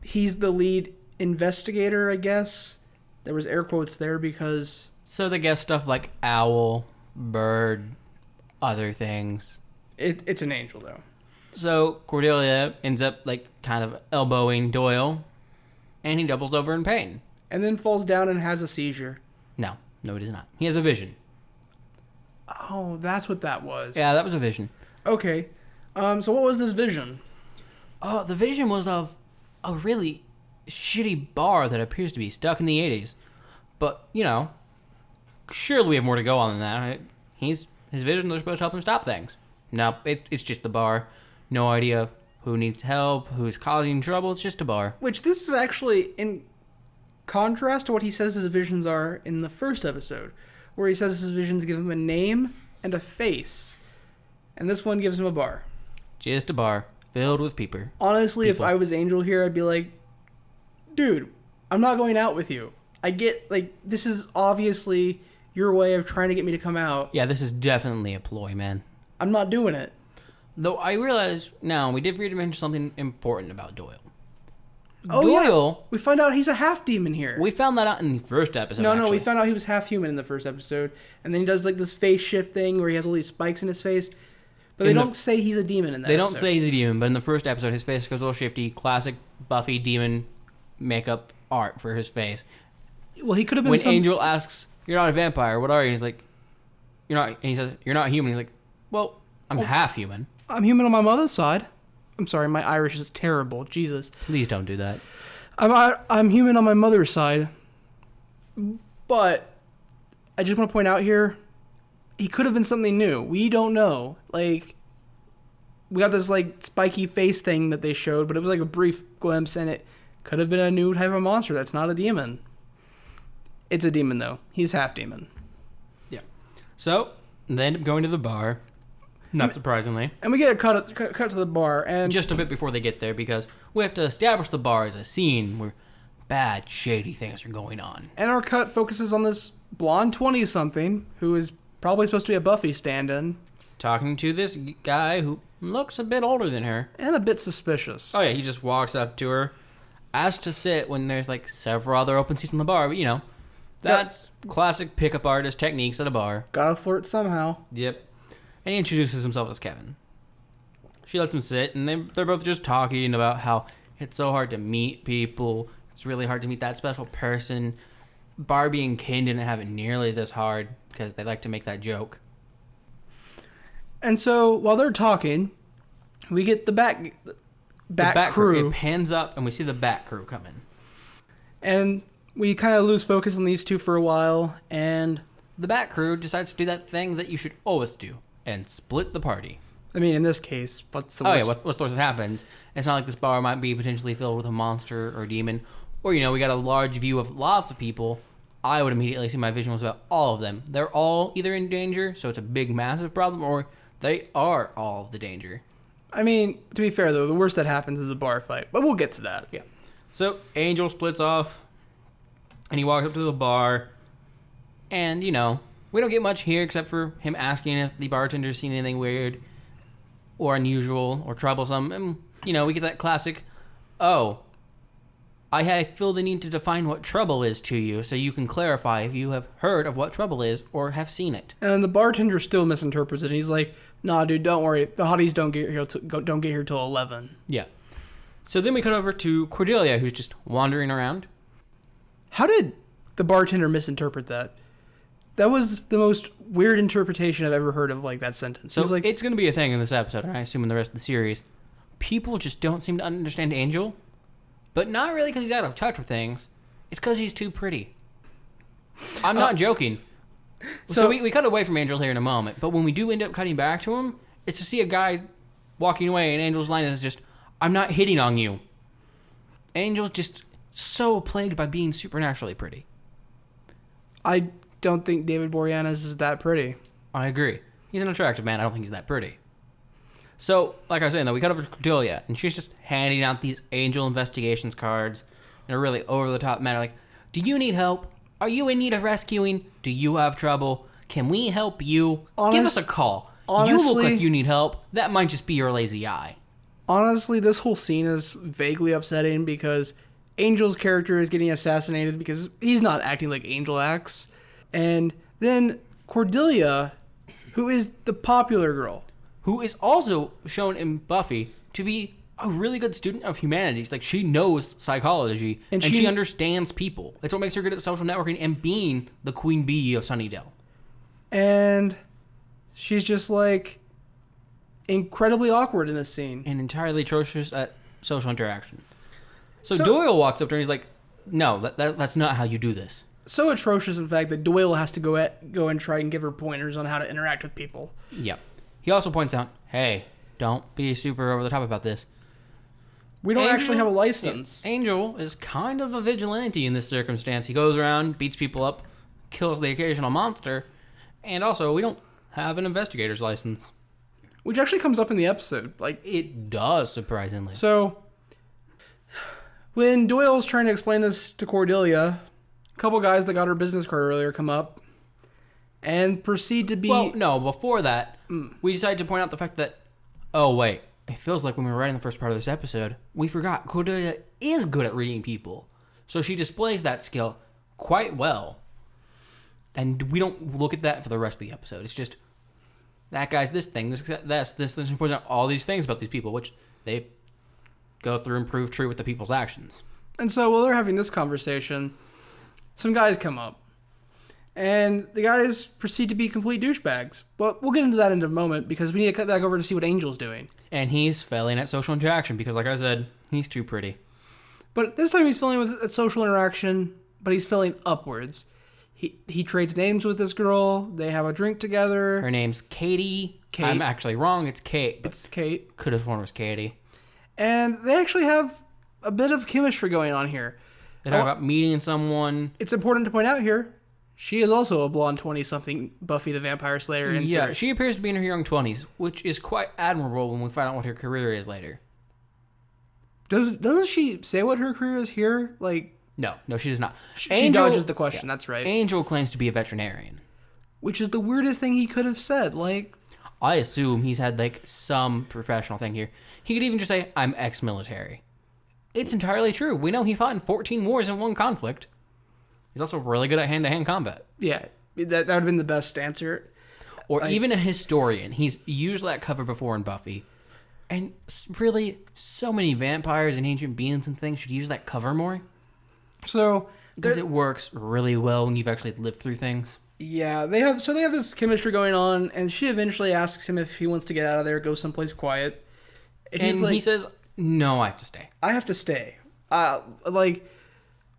He's the lead investigator, I guess. There was air quotes there because... So they guess stuff like owl, bird, other things. It's an angel, though. So Cordelia ends up, kind of elbowing Doyle, and he doubles over in pain. And then falls down and has a seizure. No, it is not. He has a vision. Oh, that's what that was. Yeah, that was a vision. Okay. So what was this vision? Oh, the vision was of a really shitty bar that appears to be stuck in the 80s. But, surely we have more to go on than that. His visions are supposed to help him stop things. No, it's just the bar. No idea who needs help, who's causing trouble. It's just a bar. Which this is actually in contrast to what he says his visions are in the first episode, where he says his visions give him a name and a face. And this one gives him a bar. Just a bar filled with people. Honestly, if I was Angel here, I'd be like, dude, I'm not going out with you. I get, this is obviously your way of trying to get me to come out. Yeah, this is definitely a ploy, man. I'm not doing it. Though I realize now we did forget to mention something important about Doyle. Oh, Doyle, yeah. We find out he's a half demon here. We found that out in the first episode. No, we found out he was half human in the first episode. And then he does this face shift thing where he has all these spikes in his face. But they don't say he's a demon in that episode. They don't say he's a demon, but in the first episode, his face goes a little shifty. Classic Buffy demon makeup art for his face. Well, he could have been when Angel asks, "You're not a vampire. What are you?" He's like, "You're not." And he says, "You're not human." He's like, "Well, I'm half human. I'm human on my mother's side." I'm sorry, my Irish is terrible. Jesus. Please don't do that. I'm human on my mother's side. But I just want to point out here, he could have been something new. We don't know. We got this spiky face thing that they showed, but it was a brief glimpse, and it could have been a new type of monster that's not a demon. It's a demon, though. He's half demon. Yeah. So they end up going to the bar, not surprisingly. And we get a cut to the bar, and just a bit before they get there, because we have to establish the bar as a scene where bad, shady things are going on. And our cut focuses on this blonde 20-something who is probably supposed to be a Buffy stand-in. Talking to this guy who looks a bit older than her. And a bit suspicious. Oh, yeah, he just walks up to her, asks to sit when there's, several other open seats in the bar. But, that's classic pickup artist techniques at a bar. Gotta flirt somehow. Yep. And he introduces himself as Kevin. She lets him sit, and they're both just talking about how it's so hard to meet people. It's really hard to meet that special person. Barbie and Ken didn't have it nearly this hard because they like to make that joke. And so while they're talking, we get the Bat crew. It pans up and we see the Bat crew coming. And we kind of lose focus on these two for a while, and the Bat crew decides to do that thing that you should always do and split the party. I mean, in this case, what's the worst? Oh, yeah, what's the worst that happens? It's not like this bar might be potentially filled with a monster or a demon, or, we got a large view of lots of people. I would immediately see my vision was about all of them. They're all either in danger, so it's a big, massive problem, or they are all the danger. I mean, to be fair, though, the worst that happens is a bar fight, but we'll get to that. Yeah. So Angel splits off, and he walks up to the bar, and, we don't get much here except for him asking if the bartender's seen anything weird or unusual or troublesome. And, we get that classic, I feel the need to define what trouble is to you so you can clarify if you have heard of what trouble is or have seen it. And the bartender still misinterprets it. He's like, nah, dude, don't worry. The hotties don't get here till 11. Yeah. So then we cut over to Cordelia, who's just wandering around. How did the bartender misinterpret that? That was the most weird interpretation I've ever heard of, that sentence. So He's like, it's going to be a thing in this episode, and I assume in the rest of the series. People just don't seem to understand Angel, but not really because he's out of touch with things. It's because he's too pretty. I'm not joking. So we cut away from Angel here in a moment, but when we do end up cutting back to him, it's to see a guy walking away, and Angel's line is just, I'm not hitting on you. Angel's just so plagued by being supernaturally pretty. I don't think David Boreanaz is that pretty. I agree. He's an attractive man. I don't think he's that pretty. So, like I was saying, though, we cut over to Cordelia, and she's just handing out these Angel investigations cards in a really over-the-top manner. Like, do you need help? Are you in need of rescuing? Do you have trouble? Can we help you? Give us a call. You look like you need help. That might just be your lazy eye. Honestly, this whole scene is vaguely upsetting because Angel's character is getting assassinated because he's not acting like Angel acts. And then Cordelia, who is the popular girl, who is also shown in Buffy to be a really good student of humanities. Like, she knows psychology, and she understands people. It's what makes her good at social networking and being the queen bee of Sunnydale. And she's just, incredibly awkward in this scene. And entirely atrocious at social interaction. So Doyle walks up to her and he's like, no, that's not how you do this. So atrocious, in fact, that Doyle has to go and try and give her pointers on how to interact with people. Yep. He also points out, hey, don't be super over the top about this. We don't actually have a license. Angel is kind of a vigilante in this circumstance. He goes around, beats people up, kills the occasional monster, and also we don't have an investigator's license. Which actually comes up in the episode. It does, surprisingly. So, when Doyle's trying to explain this to Cordelia, a couple guys that got her business card earlier come up and proceed to be... Well, no, before that, we decided to point out the fact that, it feels like when we were writing the first part of this episode, we forgot Cordelia is good at reading people. So she displays that skill quite well. And we don't look at that for the rest of the episode. It's just, that guy's this thing, this, she points out all these things about these people, which they go through and prove true with the people's actions. And so while they're having this conversation, some guys come up. And the guys proceed to be complete douchebags. But we'll get into that in a moment because we need to cut back over to see what Angel's doing. And he's failing at social interaction because, like I said, he's too pretty. But this time he's failing at social interaction, but he's failing upwards. He trades names with this girl. They have a drink together. Her name's Katie. I'm actually wrong. It's Kate. It's Kate. Could have sworn it was Katie. And they actually have a bit of chemistry going on here. They talk about meeting someone. It's important to point out here, she is also a blonde 20-something Buffy the Vampire Slayer insert. Yeah, she appears to be in her young 20s, which is quite admirable when we find out what her career is later. Doesn't she say what her career is here? No, she does not. She dodges the question, that's right. Angel claims to be a veterinarian. Which is the weirdest thing he could have said, I assume he's had, some professional thing here. He could even just say, I'm ex-military. It's entirely true. We know he fought in 14 wars in one conflict. He's also really good at hand-to-hand combat. Yeah, that would have been the best answer. Or even a historian. He's usually at cover before in Buffy. And really, so many vampires and ancient beings and things should use that cover more. So, Because it works really well when you've actually lived through things. Yeah, they have this chemistry going on, and she eventually asks him if he wants to get out of there, go someplace quiet. And he says, "No, I have to stay. I have to stay."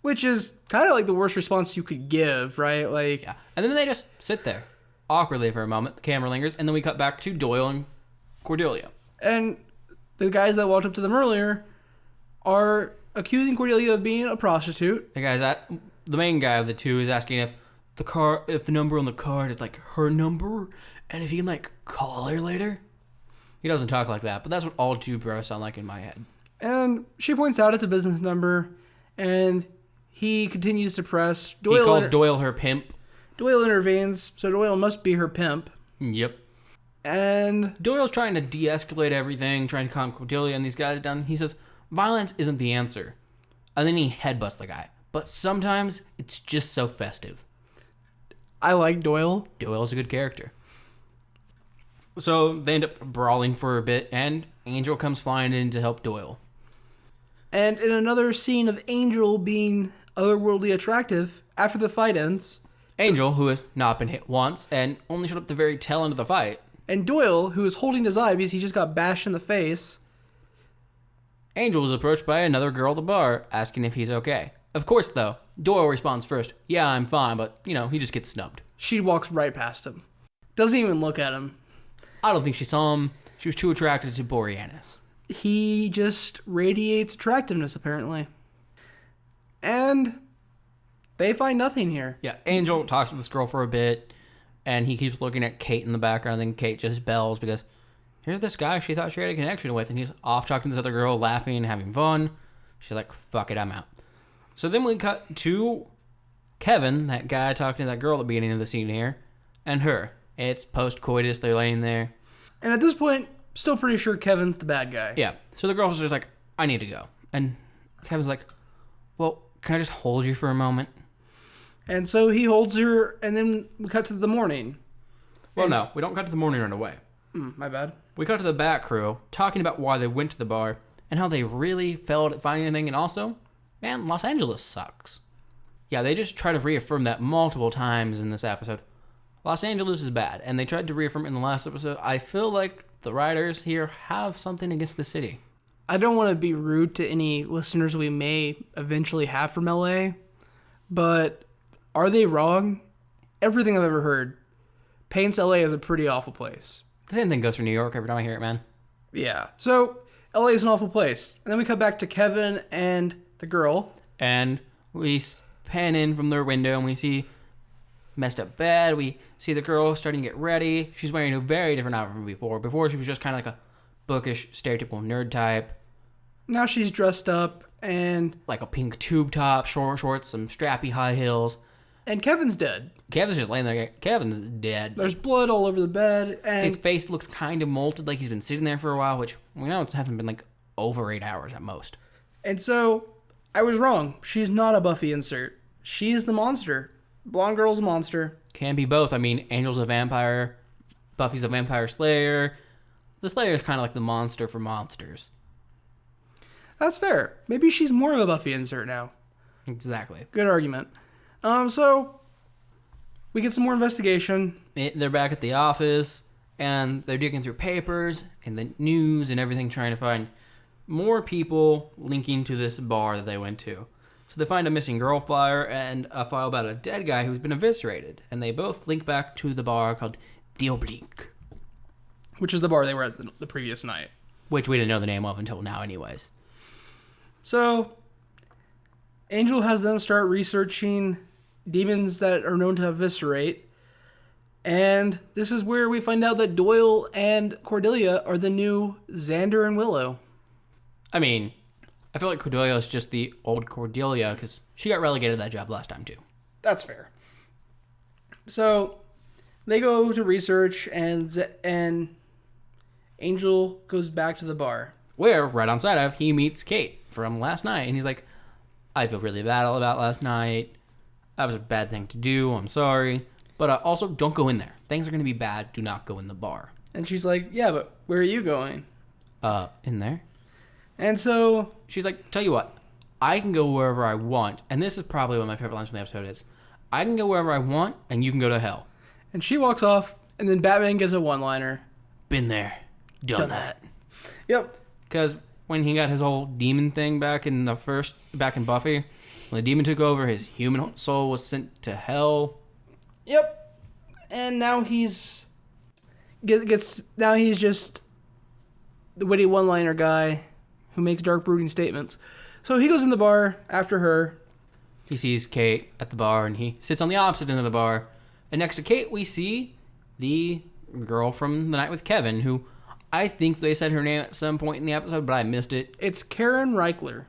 Which is kind of like the worst response you could give, right? Like, yeah. And then they just sit there awkwardly for a moment. The camera lingers, and then we cut back to Doyle and Cordelia. And the guys that walked up to them earlier are accusing Cordelia of being a prostitute. The main guy of the two is asking if the number on the card is like her number, and if he can like call her later. He doesn't talk like that, but that's what all two bros sound like in my head. And she points out it's a business number, and he continues to press. Doyle he calls Doyle her pimp. Doyle intervenes, so Doyle must be her pimp. Yep. And Doyle's trying to de-escalate everything, trying to calm Cordelia and these guys down. He says, violence isn't the answer. And then he headbutts the guy. But sometimes it's just so festive. I like Doyle. Doyle's a good character. So they end up brawling for a bit, and Angel comes flying in to help Doyle. And in another scene of Angel being otherworldly attractive, after the fight ends... Angel, who has not been hit once, and only showed up the very tail end of the fight. And Doyle, who is holding his eye because he just got bashed in the face... Angel was approached by another girl at the bar, asking if he's okay. Of course, though, Doyle responds first, "Yeah, I'm fine," but, he just gets snubbed. She walks right past him. Doesn't even look at him. I don't think she saw him. She was too attracted to Boreanaz. He just radiates attractiveness, apparently. And they find nothing here. Yeah, Angel talks to this girl for a bit, and he keeps looking at Kate in the background, and then Kate just bells because here's this guy she thought she had a connection with, and he's off talking to this other girl, laughing and having fun. She's like, fuck it, I'm out. So then we cut to Kevin, that guy talking to that girl at the beginning of the scene here, and her. It's post-coitus, they're laying there. And at this point, still pretty sure Kevin's the bad guy. Yeah, so the girl's just like, I need to go. And Kevin's like, well, can I just hold you for a moment? And so he holds her, and then we cut to the morning. Well, no, we don't cut to the morning right away. My bad. We cut to the back crew, talking about why they went to the bar, and how they really failed at finding anything, and also, man, Los Angeles sucks. Yeah, they just try to reaffirm that multiple times in this episode. Los Angeles is bad, and they tried to reaffirm it in the last episode. I feel like the writers here have something against the city. I don't want to be rude to any listeners we may eventually have from LA, but are they wrong? Everything I've ever heard paints LA as a pretty awful place. The same thing goes for New York every time I hear it, man. Yeah. So, LA is an awful place. And then we cut back to Kevin and the girl. And we pan in from their window, and we see messed up bed. We see the girl starting to get ready. She's wearing a very different outfit from before. Before, she was just kind of like a bookish, stereotypical nerd type. Now she's dressed up and... like a pink tube top, short shorts, some strappy high heels. And Kevin's dead. Kevin's just laying there. Kevin's dead. There's blood all over the bed, and... his face looks kind of molted, like he's been sitting there for a while, which we know it hasn't been like over 8 hours at most. And so, I was wrong. She's not a Buffy insert. She's the monster. Blonde girl's a monster. Can be both. I mean, Angel's a vampire. Buffy's a vampire slayer. The Slayer is kind of like the monster for monsters. That's fair. Maybe she's more of a Buffy insert now. Exactly. Good argument. So, we get some more investigation. They're back at the office, and they're digging through papers and the news and everything, trying to find more people linking to this bar that they went to. So they find a missing girl flyer and a file about a dead guy who's been eviscerated. And they both link back to the bar called The Oblique. Which is the bar they were at the previous night. Which we didn't know the name of until now anyways. So, Angel has them start researching demons that are known to eviscerate. And this is where we find out that Doyle and Cordelia are the new Xander and Willow. I mean, I feel like Cordelia is just the old Cordelia because she got relegated to that job last time too. That's fair. So, they go to research, and Angel goes back to the bar. Where, right on side of, he meets Kate from last night. And he's like, I feel really bad about last night. That was a bad thing to do. I'm sorry. But also, don't go in there. Things are going to be bad. Do not go in the bar. And she's like, yeah, but where are you going? In there? And so... she's like, tell you what. I can go wherever I want. And this is probably one of my favorite lines from the episode is, I can go wherever I want, and you can go to hell. And she walks off, and then Batman gives a one-liner. Been there. Done that. Yep. Because when he got his whole demon thing back in Buffy, when the demon took over, his human soul was sent to hell. Yep. And now he's just the witty one-liner guy who makes dark, brooding statements. So he goes in the bar after her. He sees Kate at the bar, and he sits on the opposite end of the bar. And next to Kate, we see the girl from The Night with Kevin, who I think they said her name at some point in the episode, but I missed it. It's Karen Reichler.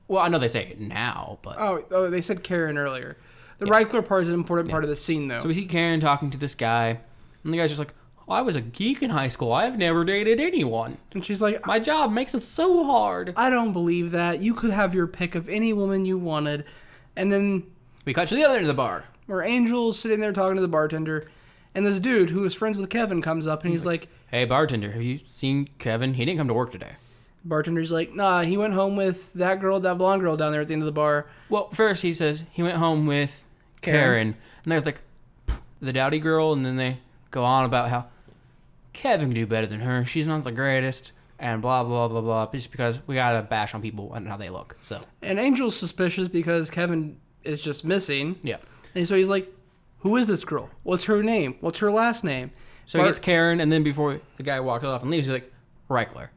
Well, I know they say it now, but... Oh, they said Karen earlier. The Reichler part is an important part of the scene, though. So we see Karen talking to this guy, and the guy's just like, oh, I was a geek in high school. I've never dated anyone. And she's like, my job makes it so hard. I don't believe that. You could have your pick of any woman you wanted. And then... we cut to the other end of the bar. Where Angel's sitting there talking to the bartender, and this dude who is friends with Kevin comes up, and he's like, hey, bartender, have you seen Kevin? He didn't come to work today. Bartender's like, nah, he went home with that blonde girl down there at the end of the bar. Well, first he says he went home with Karen. And there's like the dowdy girl, and then they go on about how Kevin can do better than her. She's not the greatest, and blah, blah, blah, blah, just because we gotta bash on people and how they look. So. And Angel's suspicious because Kevin is just missing. Yeah. And so he's like, who is this girl? What's her name? What's her last name? So he gets Karen, and then before the guy walks off and leaves, he's like, Reichler.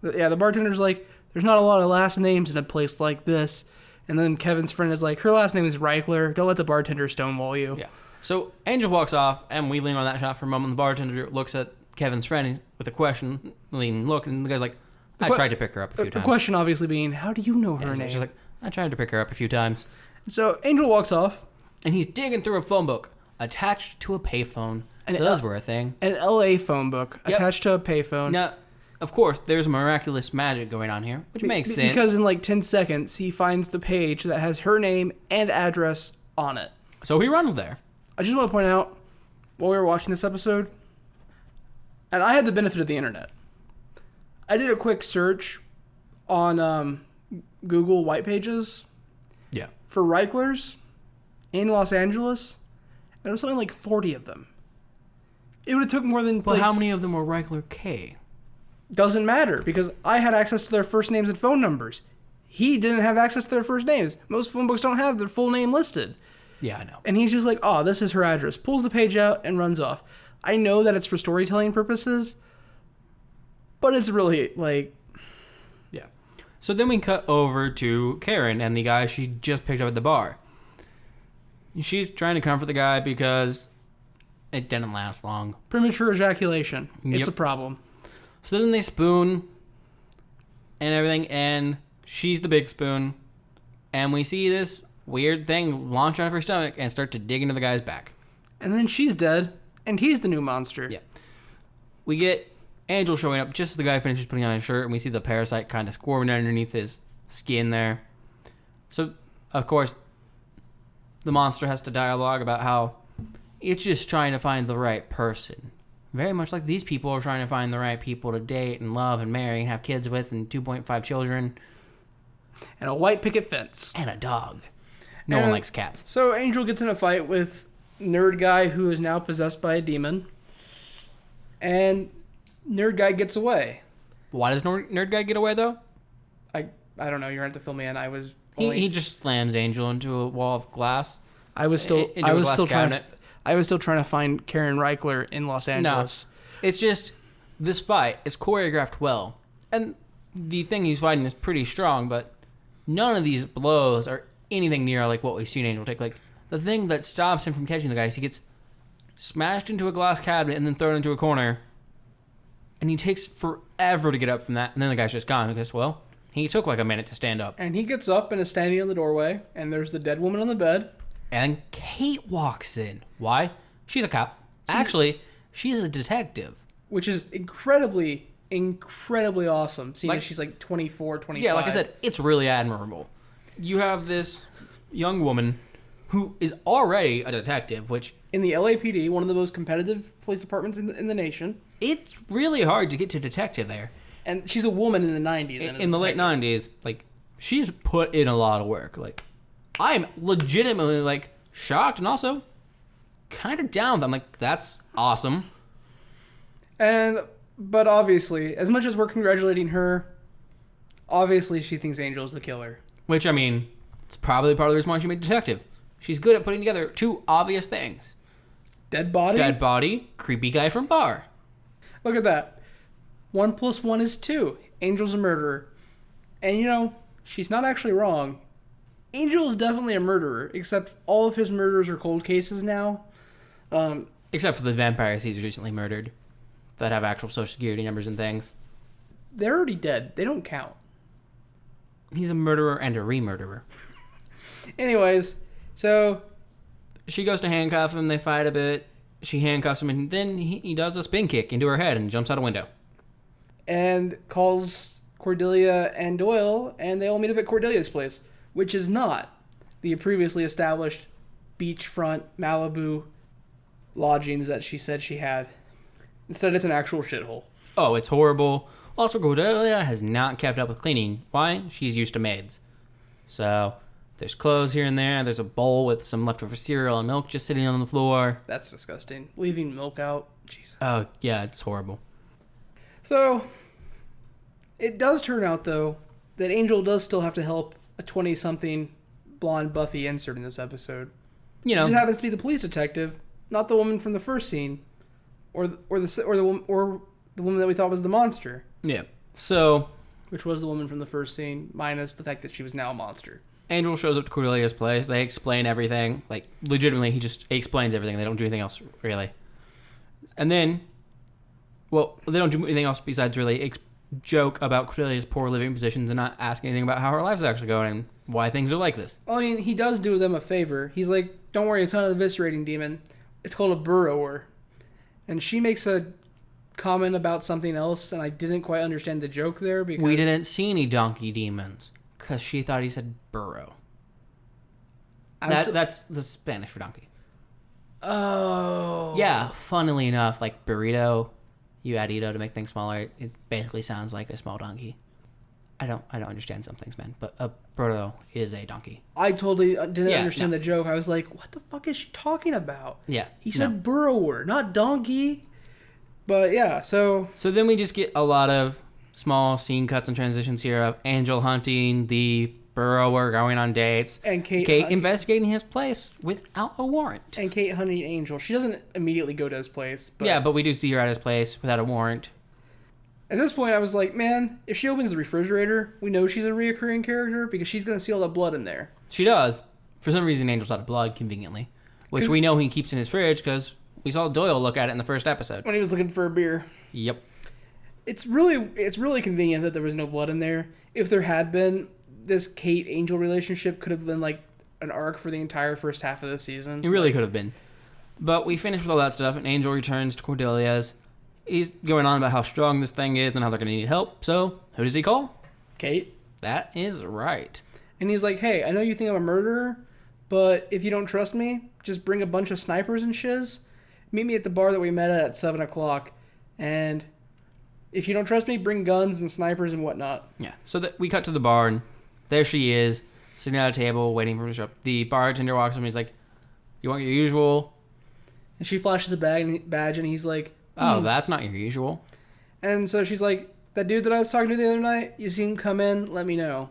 Yeah, the bartender's like, there's not a lot of last names in a place like this. And then Kevin's friend is like, her last name is Reichler. Don't let the bartender stonewall you. Yeah. So Angel walks off, and we lean on that shot for a moment. The bartender looks at Kevin's friend with a questioning look, and the guy's like, I tried to pick her up a few times. The question obviously being, how do you know her name? She's like, I tried to pick her up a few times. So Angel walks off. And he's digging through a phone book attached to a payphone. And those were a thing. An LA phone book attached to a payphone. Now, of course, there's miraculous magic going on here, which makes sense. Because in like 10 seconds, he finds the page that has her name and address on it. So he runs there. I just want to point out, while we were watching this episode, and I had the benefit of the internet, I did a quick search on Google White Pages for Reichlers in Los Angeles, and there was something like 40 of them. It would have took more than... Well, how many of them were Reichler K? Doesn't matter, because I had access to their first names and phone numbers. He didn't have access to their first names. Most phone books don't have their full name listed. Yeah, I know. And he's just like, oh, this is her address. Pulls the page out and runs off. I know that it's for storytelling purposes, but it's really, like... Yeah. So then we cut over to Karen and the guy she just picked up at the bar. She's trying to comfort the guy because it didn't last long. Premature ejaculation. Yep. It's a problem. So then they spoon and everything, and she's the big spoon. And we see this weird thing launch out of her stomach and start to dig into the guy's back. And then she's dead, and he's the new monster. Yeah. We get Angel showing up just as the guy finishes putting on his shirt, and we see the parasite kind of squirming underneath his skin there. So, of course, the monster has to dialogue about how it's just trying to find the right person. Very much like these people are trying to find the right people to date and love and marry and have kids with and 2.5 children. And a white picket fence. And a dog. No one likes cats. So Angel gets in a fight with Nerd Guy, who is now possessed by a demon. And Nerd Guy gets away. Why does Nerd Guy get away, though? I don't know. You're going to have to fill me in. He just slams Angel into a wall of glass. I was still trying to find Karen Reichler in Los Angeles. No, it's just this fight is choreographed well, and the thing he's fighting is pretty strong. But none of these blows are anything near like what we've seen Angel take. Like the thing that stops him from catching the guy is he gets smashed into a glass cabinet and then thrown into a corner, and he takes forever to get up from that. And then the guy's just gone because he took like a minute to stand up. And he gets up and is standing in the doorway, and there's the dead woman on the bed. And Kate walks in. Why? She's a cop. Actually, she's a detective. Which is incredibly, incredibly awesome, seeing as she's like 24, 25. Yeah, like I said, it's really admirable. You have this young woman who is already a detective, which... in the LAPD, one of the most competitive police departments in the nation. It's really hard to get to detective there. And she's a woman in the 90s. In the late 90s, like, she's put in a lot of work. Like, I'm legitimately, like, shocked and also kind of down. I'm like, that's awesome. But obviously, as much as we're congratulating her, obviously she thinks Angel's the killer. Which, I mean, it's probably part of the reason why she made detective. She's good at putting together two obvious things. Dead body? Dead body, creepy guy from bar. Look at that. 1 + 1 is 2. Angel's a murderer. And, you know, she's not actually wrong. Angel is definitely a murderer, except all of his murders are cold cases now. Except for the vampires he's recently murdered that have actual social security numbers and things. They're already dead. They don't count. He's a murderer and a re-murderer. Anyways, so she goes to handcuff him. They fight a bit. She handcuffs him, and then he does a spin kick into her head and jumps out a window. And calls Cordelia and Doyle, and they all meet up at Cordelia's place, which is not the previously established beachfront Malibu lodgings that she said she had. Instead, it's an actual shithole. Oh, it's horrible. Also, Cordelia has not kept up with cleaning. Why? She's used to maids. So, there's clothes here and there. There's a bowl with some leftover cereal and milk just sitting on the floor. That's disgusting. Leaving milk out. Jeez. Oh, yeah, it's horrible. So, it does turn out, though, that Angel does still have to help a 20-something blonde Buffy insert in this episode. You know, She just happens to be the police detective, not the woman from the first scene, or the woman that we thought was the monster. yeah. So, Which was the woman from the first scene, minus the fact that she was now a monster. Angel shows up to Cordelia's place. They explain everything. Like, legitimately, he just explains everything. They don't do anything else, really. And then, well, they don't do anything else besides really joke about Cordelia's poor living positions and not ask anything about how her life's actually going and why things are like this. Well, I mean, he does do them a favor. He's like, don't worry, it's not an eviscerating demon. It's called a burrower. And she makes a comment about something else, and I didn't quite understand the joke there because We didn't see any donkey demons because she thought he said burrow. That's the Spanish for donkey. Oh. Yeah, funnily enough, like burrito, you add ito to make things smaller. It basically sounds like a small donkey. I don't understand some things, man, but a burro is a donkey. I totally didn't understand no. the joke. I was like, what the fuck is she talking about? Yeah. He said burrower, not donkey. But yeah, so then we just get a lot of small scene cuts and transitions here of Angel hunting, the burrower going on dates, and Kate investigating his place without a warrant. And Kate hunting Angel. She doesn't immediately go to his place. But Yeah, but we do see her at his place without a warrant. At this point, I was like, man, if she opens the refrigerator, we know she's a reoccurring character because she's going to see all the blood in there. She does. For some reason, Angel's out of blood, conveniently. Which we know he keeps in his fridge because we saw Doyle look at it in the first episode. When he was looking for a beer. Yep. It's really convenient that there was no blood in there. If there had been, this Kate-Angel relationship could have been like an arc for the entire first half of the season. It really could have been. But we finished with all that stuff, and Angel returns to Cordelia's. He's going on about how strong this thing is and how they're going to need help. So, who does he call? Kate. That is right. And he's like, hey, I know you think I'm a murderer, but if you don't trust me, just bring a bunch of snipers and shiz. Meet me at the bar that we met at 7 o'clock. And if you don't trust me, bring guns and snipers and whatnot. Yeah. So we cut to the bar, and there she is, sitting at a table, waiting for him to show up. The bartender walks up, and he's like, you want your usual? And she flashes a badge, and he's like, oh, that's not your usual. And so she's like, that dude that I was talking to the other night, you see him come in, let me know.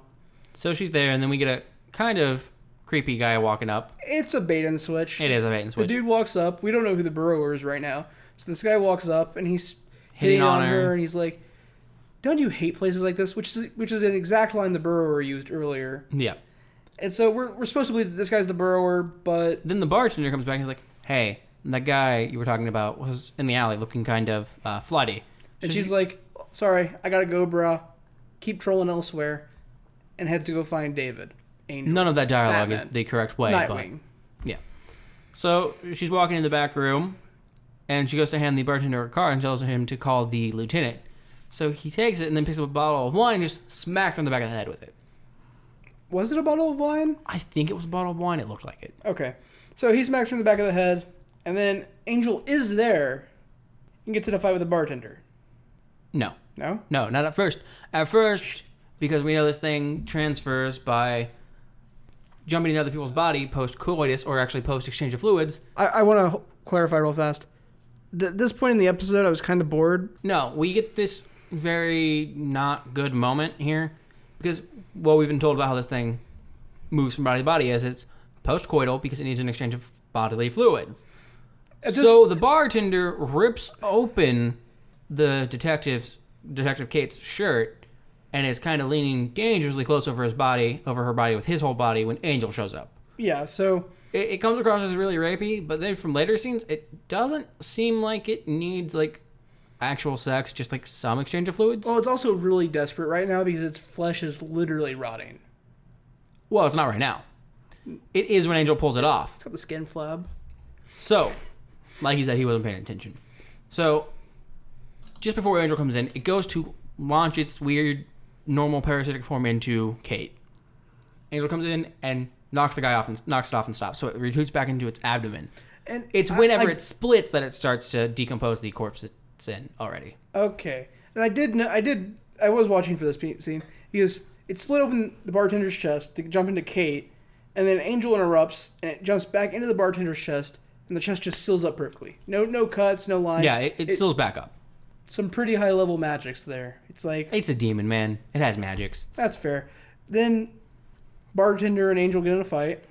So she's there, and then we get a kind of creepy guy walking up. It's a bait and switch. It is a bait and switch. The dude walks up. We don't know who the burrower is right now. So this guy walks up, and he's hitting on her, and he's like, don't you hate places like this? Which is an exact line the burrower used earlier. Yeah. And so we're supposed to believe that this guy's the burrower, but Then the bartender comes back, and he's like, hey, that guy you were talking about was in the alley looking kind of flighty. And she's like, sorry, I gotta go, brah. Keep trolling elsewhere. And heads to go find David. Angel. None of that dialogue Batman. is the correct way. Nightwing. But yeah. So she's walking in the back room, and she goes to hand the bartender a card and tells him to call the lieutenant. So he takes it and then picks up a bottle of wine and just smacks her in the back of the head with it. Was it a bottle of wine? I think it was a bottle of wine. It looked like it. Okay. So he smacks her in the back of the head, and then Angel is there and gets in a fight with the bartender. No. No? No, not at first. At first, because we know this thing transfers by jumping into other people's body post-coitus or actually post-exchange of fluids. I want to clarify real fast. At this point in the episode, I was kind of bored. No, we get this very not good moment here because, well, we've been told about how this thing moves from body to body as it's post-coital because it needs an exchange of bodily fluids. So the bartender rips open the Detective Kate's shirt and is kind of leaning dangerously close over her body with his whole body when Angel shows up. Yeah, so it comes across as really rapey, but then from later scenes, it doesn't seem like it needs like actual sex, just like some exchange of fluids. Well, it's also really desperate right now because its flesh is literally rotting. Well, it's not right now. It is when Angel pulls it off. It's got the skin flab. So, like he said, he wasn't paying attention. So, just before Angel comes in, it goes to launch its weird, normal parasitic form into Kate. Angel comes in and knocks it off and stops. So it retreats back into its abdomen. And it's whenever it splits that it starts to decompose the corpse it's in already. Okay, and I was watching for this scene because it split open the bartender's chest to jump into Kate, and then Angel interrupts and it jumps back into the bartender's chest, and the chest just seals up perfectly. No cuts, no line. Yeah, it seals back up. Some pretty high level magics there. It's like it's a demon, man. It has magics. That's fair. Then bartender and Angel get in a fight.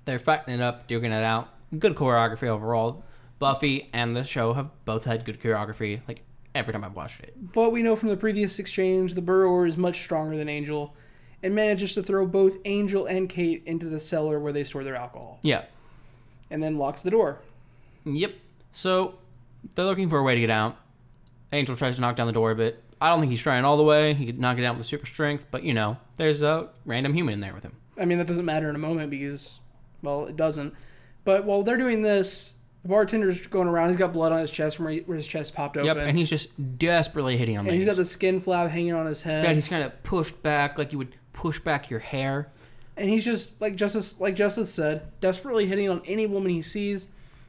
They're fighting it up, duking it out. Good choreography overall. Buffy and the show have both had good choreography, like every time I've watched it. But we know from the previous exchange, the Burrower is much stronger than Angel and manages to throw both Angel and Kate into the cellar where they store their alcohol. Yeah. And then locks the door. Yep. So they're looking for a way to get out. Angel tries to knock down the door a bit. I don't think he's trying all the way. He could knock it out with super strength, but there's a random human in there with him. I mean, that doesn't matter in a moment because, well, it doesn't. But while they're doing this, the bartender's going around. He's got blood on his chest from where his chest popped open. Yep, and he's just desperately hitting on things. And he's got the skin flab hanging on his head. Yeah, he's kind of pushed back like you would push back your hair. And he's just, like Justice said, desperately hitting on any woman he sees,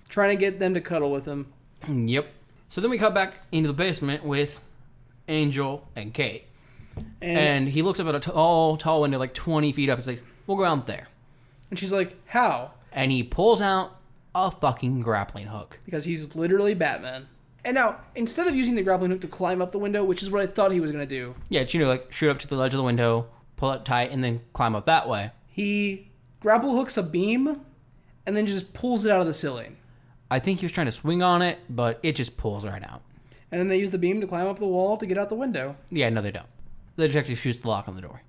trying to get them to cuddle with him. Yep. So then we cut back into the basement with Angel and Kate. And he looks up at a tall window, like 20 feet up. He's like, we'll go out there. And she's like, how? And he pulls out a fucking grappling hook. Because he's literally Batman. And now, instead of using the grappling hook to climb up the window, which is what I thought he was going to do. Yeah, it's, like shoot up to the ledge of the window, pull it tight, and then climb up that way. He grapple hooks a beam and then just pulls it out of the ceiling. I think he was trying to swing on it, but it just pulls right out. And then they use the beam to climb up the wall to get out the window. Yeah, no, they don't. The detective shoots the lock on the door.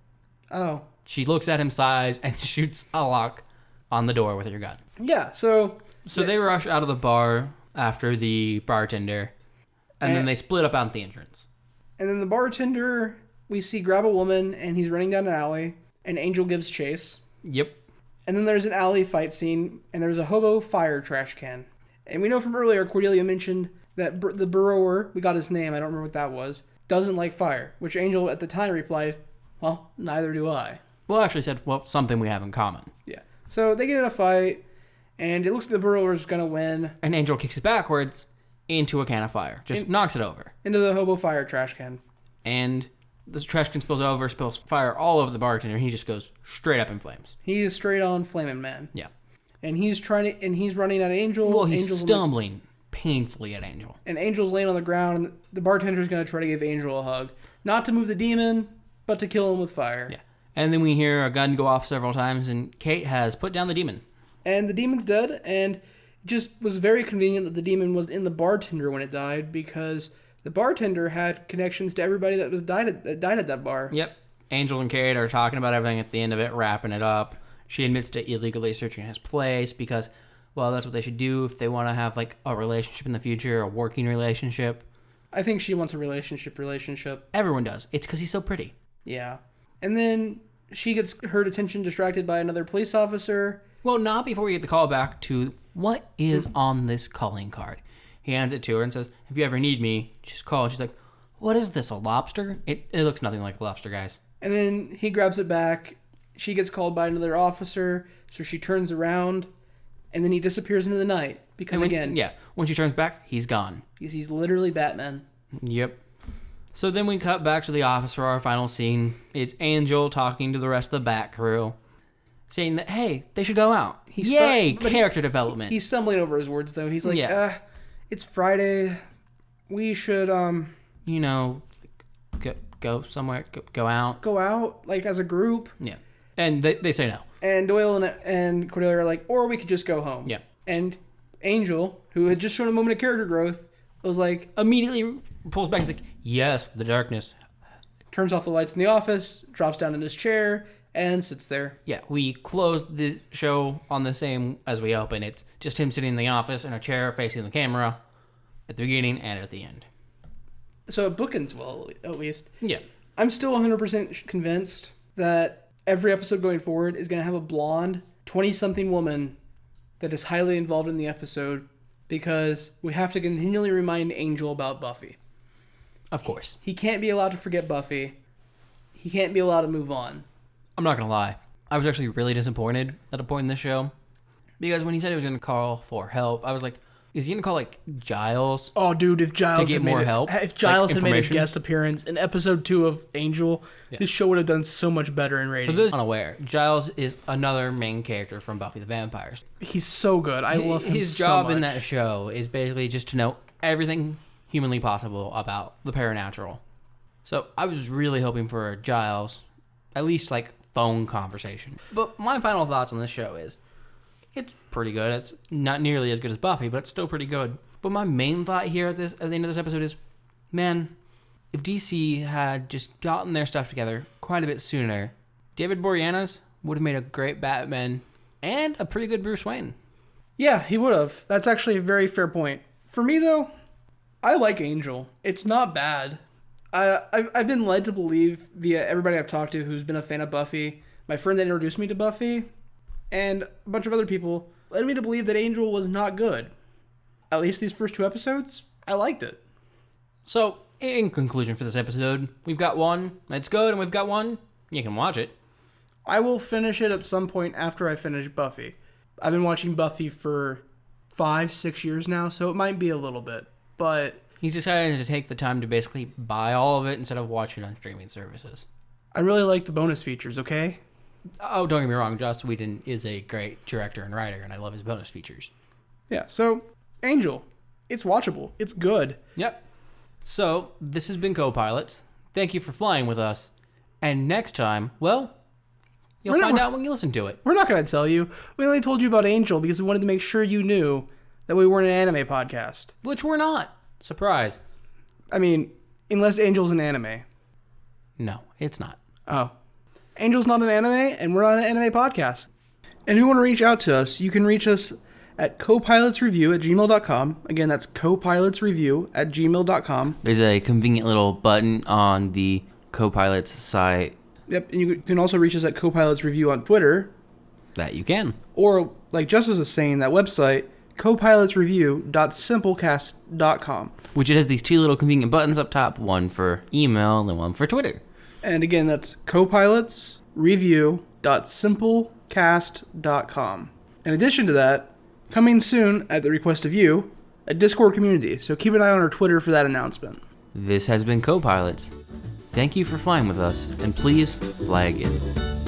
Oh. She looks at him, sighs, and shoots a lock on the door with her gun. Yeah, so they rush out of the bar after the bartender, and then they split up out the entrance. And then the bartender, we see grab a woman, and he's running down an alley, and Angel gives chase. Yep. And then there's an alley fight scene, and there's a hobo fire trash can. And we know from earlier, Cordelia mentioned that the Burrower, we got his name, I don't remember what that was, doesn't like fire, which Angel at the time replied, well, neither do I. Well, actually said, well, something we have in common. Yeah. So they get in a fight, and it looks like the Burrower's going to win. And Angel kicks it backwards into a can of fire. Just knocks it over. Into the hobo fire trash can. And the trash can spills fire all over the bartender, and he just goes straight up in flames. He is straight on flaming man. Yeah. And he's running at Angel. Well, he's stumbling painfully at Angel. And Angel's laying on the ground, and the bartender's going to try to give Angel a hug. Not to move the demon, but to kill him with fire. Yeah. And then we hear a gun go off several times, and Kate has put down the demon. And the demon's dead, and it just was very convenient that the demon was in the bartender when it died, because the bartender had connections to everybody that died at that bar. Yep. Angel and Kate are talking about everything at the end of it, wrapping it up. She admits to illegally searching his place because, well, that's what they should do if they want to have, like, a relationship in the future, a working relationship. I think she wants a relationship. Everyone does. It's because he's so pretty. Yeah. And then she gets her attention distracted by another police officer. Well, not before we get the call back to what is on this calling card. He hands it to her and says, if you ever need me, just call. And she's like, what is this, a lobster? It looks nothing like a lobster, guys. And then he grabs it back. She gets called by another officer, so she turns around, and then he disappears into the night. Because, when she turns back, he's gone. Because he's literally Batman. Yep. So then we cut back to the office for our final scene. It's Angel talking to the rest of the Bat crew, saying that, hey, they should go out. Yay, character development. He's stumbling over his words, though. He's like, it's Friday. We should, go somewhere, go out. Go out, like, as a group. Yeah. And they say no. And Doyle and Cordelia are like, or we could just go home. Yeah. And Angel, who had just shown a moment of character growth, was like... Immediately pulls back and is like, yes, the darkness. Turns off the lights in the office, drops down in his chair, and sits there. Yeah, we closed the show on the same as we opened. It's just him sitting in the office in a chair facing the camera at the beginning and at the end. So it bookends well, at least. Yeah. I'm still 100% convinced that every episode going forward is going to have a blonde 20-something woman that is highly involved in the episode because we have to continually remind Angel about Buffy. Of course. He can't be allowed to forget Buffy. He can't be allowed to move on. I'm not going to lie. I was actually really disappointed at a point in the show because when he said he was going to call for help, I was like, is he going to call, like, Giles? Oh, dude, if Giles to get more help? If Giles had made a guest appearance in episode 2 of Angel, this show would have done so much better in ratings. For those unaware, Giles is another main character from Buffy the Vampires. He's so good. I love him so much. His job in that show is basically just to know everything humanly possible about the paranatural. So I was really hoping for a Giles, at least, like, phone conversation. But my final thoughts on this show is, it's pretty good. It's not nearly as good as Buffy, but it's still pretty good. But my main thought here at the end of this episode is, man, if DC had just gotten their stuff together quite a bit sooner, David Boreanaz would have made a great Batman and a pretty good Bruce Wayne. Yeah, he would have. That's actually a very fair point. For me, though, I like Angel. It's not bad. I've been led to believe via everybody I've talked to who's been a fan of Buffy, my friend that introduced me to Buffy, and a bunch of other people led me to believe that Angel was not good. At least these first 2 episodes, I liked it. So, in conclusion for this episode, we've got one that's good and we've got one you can watch it. I will finish it at some point after I finish Buffy. I've been watching Buffy for 5-6 years now, so it might be a little bit, but... He's decided to take the time to basically buy all of it instead of watching it on streaming services. I really like the bonus features, okay? Oh, don't get me wrong. Joss Whedon is a great director and writer, and I love his bonus features. Yeah, so, Angel. It's watchable. It's good. Yep. So, this has been Copilots. Thank you for flying with us. And next time, well, you'll find out when you listen to it. We're not going to tell you. We only told you about Angel because we wanted to make sure you knew that we weren't an anime podcast. Which we're not. Surprise. I mean, unless Angel's an anime. No, it's not. Oh. Angel's not an anime, and we're not an anime podcast. And if you want to reach out to us, you can reach us at copilotsreview@gmail.com. Again, that's copilotsreview@gmail.com. There's a convenient little button on the Copilots site. Yep, and you can also reach us at copilotsreview on Twitter. That you can. Or, like Justice was saying, that website, copilotsreview.simplecast.com. Which it has these 2 little convenient buttons up top, one for email and one for Twitter. And again, that's copilotsreview.simplecast.com. In addition to that, coming soon, at the request of you, a Discord community. So keep an eye on our Twitter for that announcement. This has been Copilots. Thank you for flying with us, and please fly again.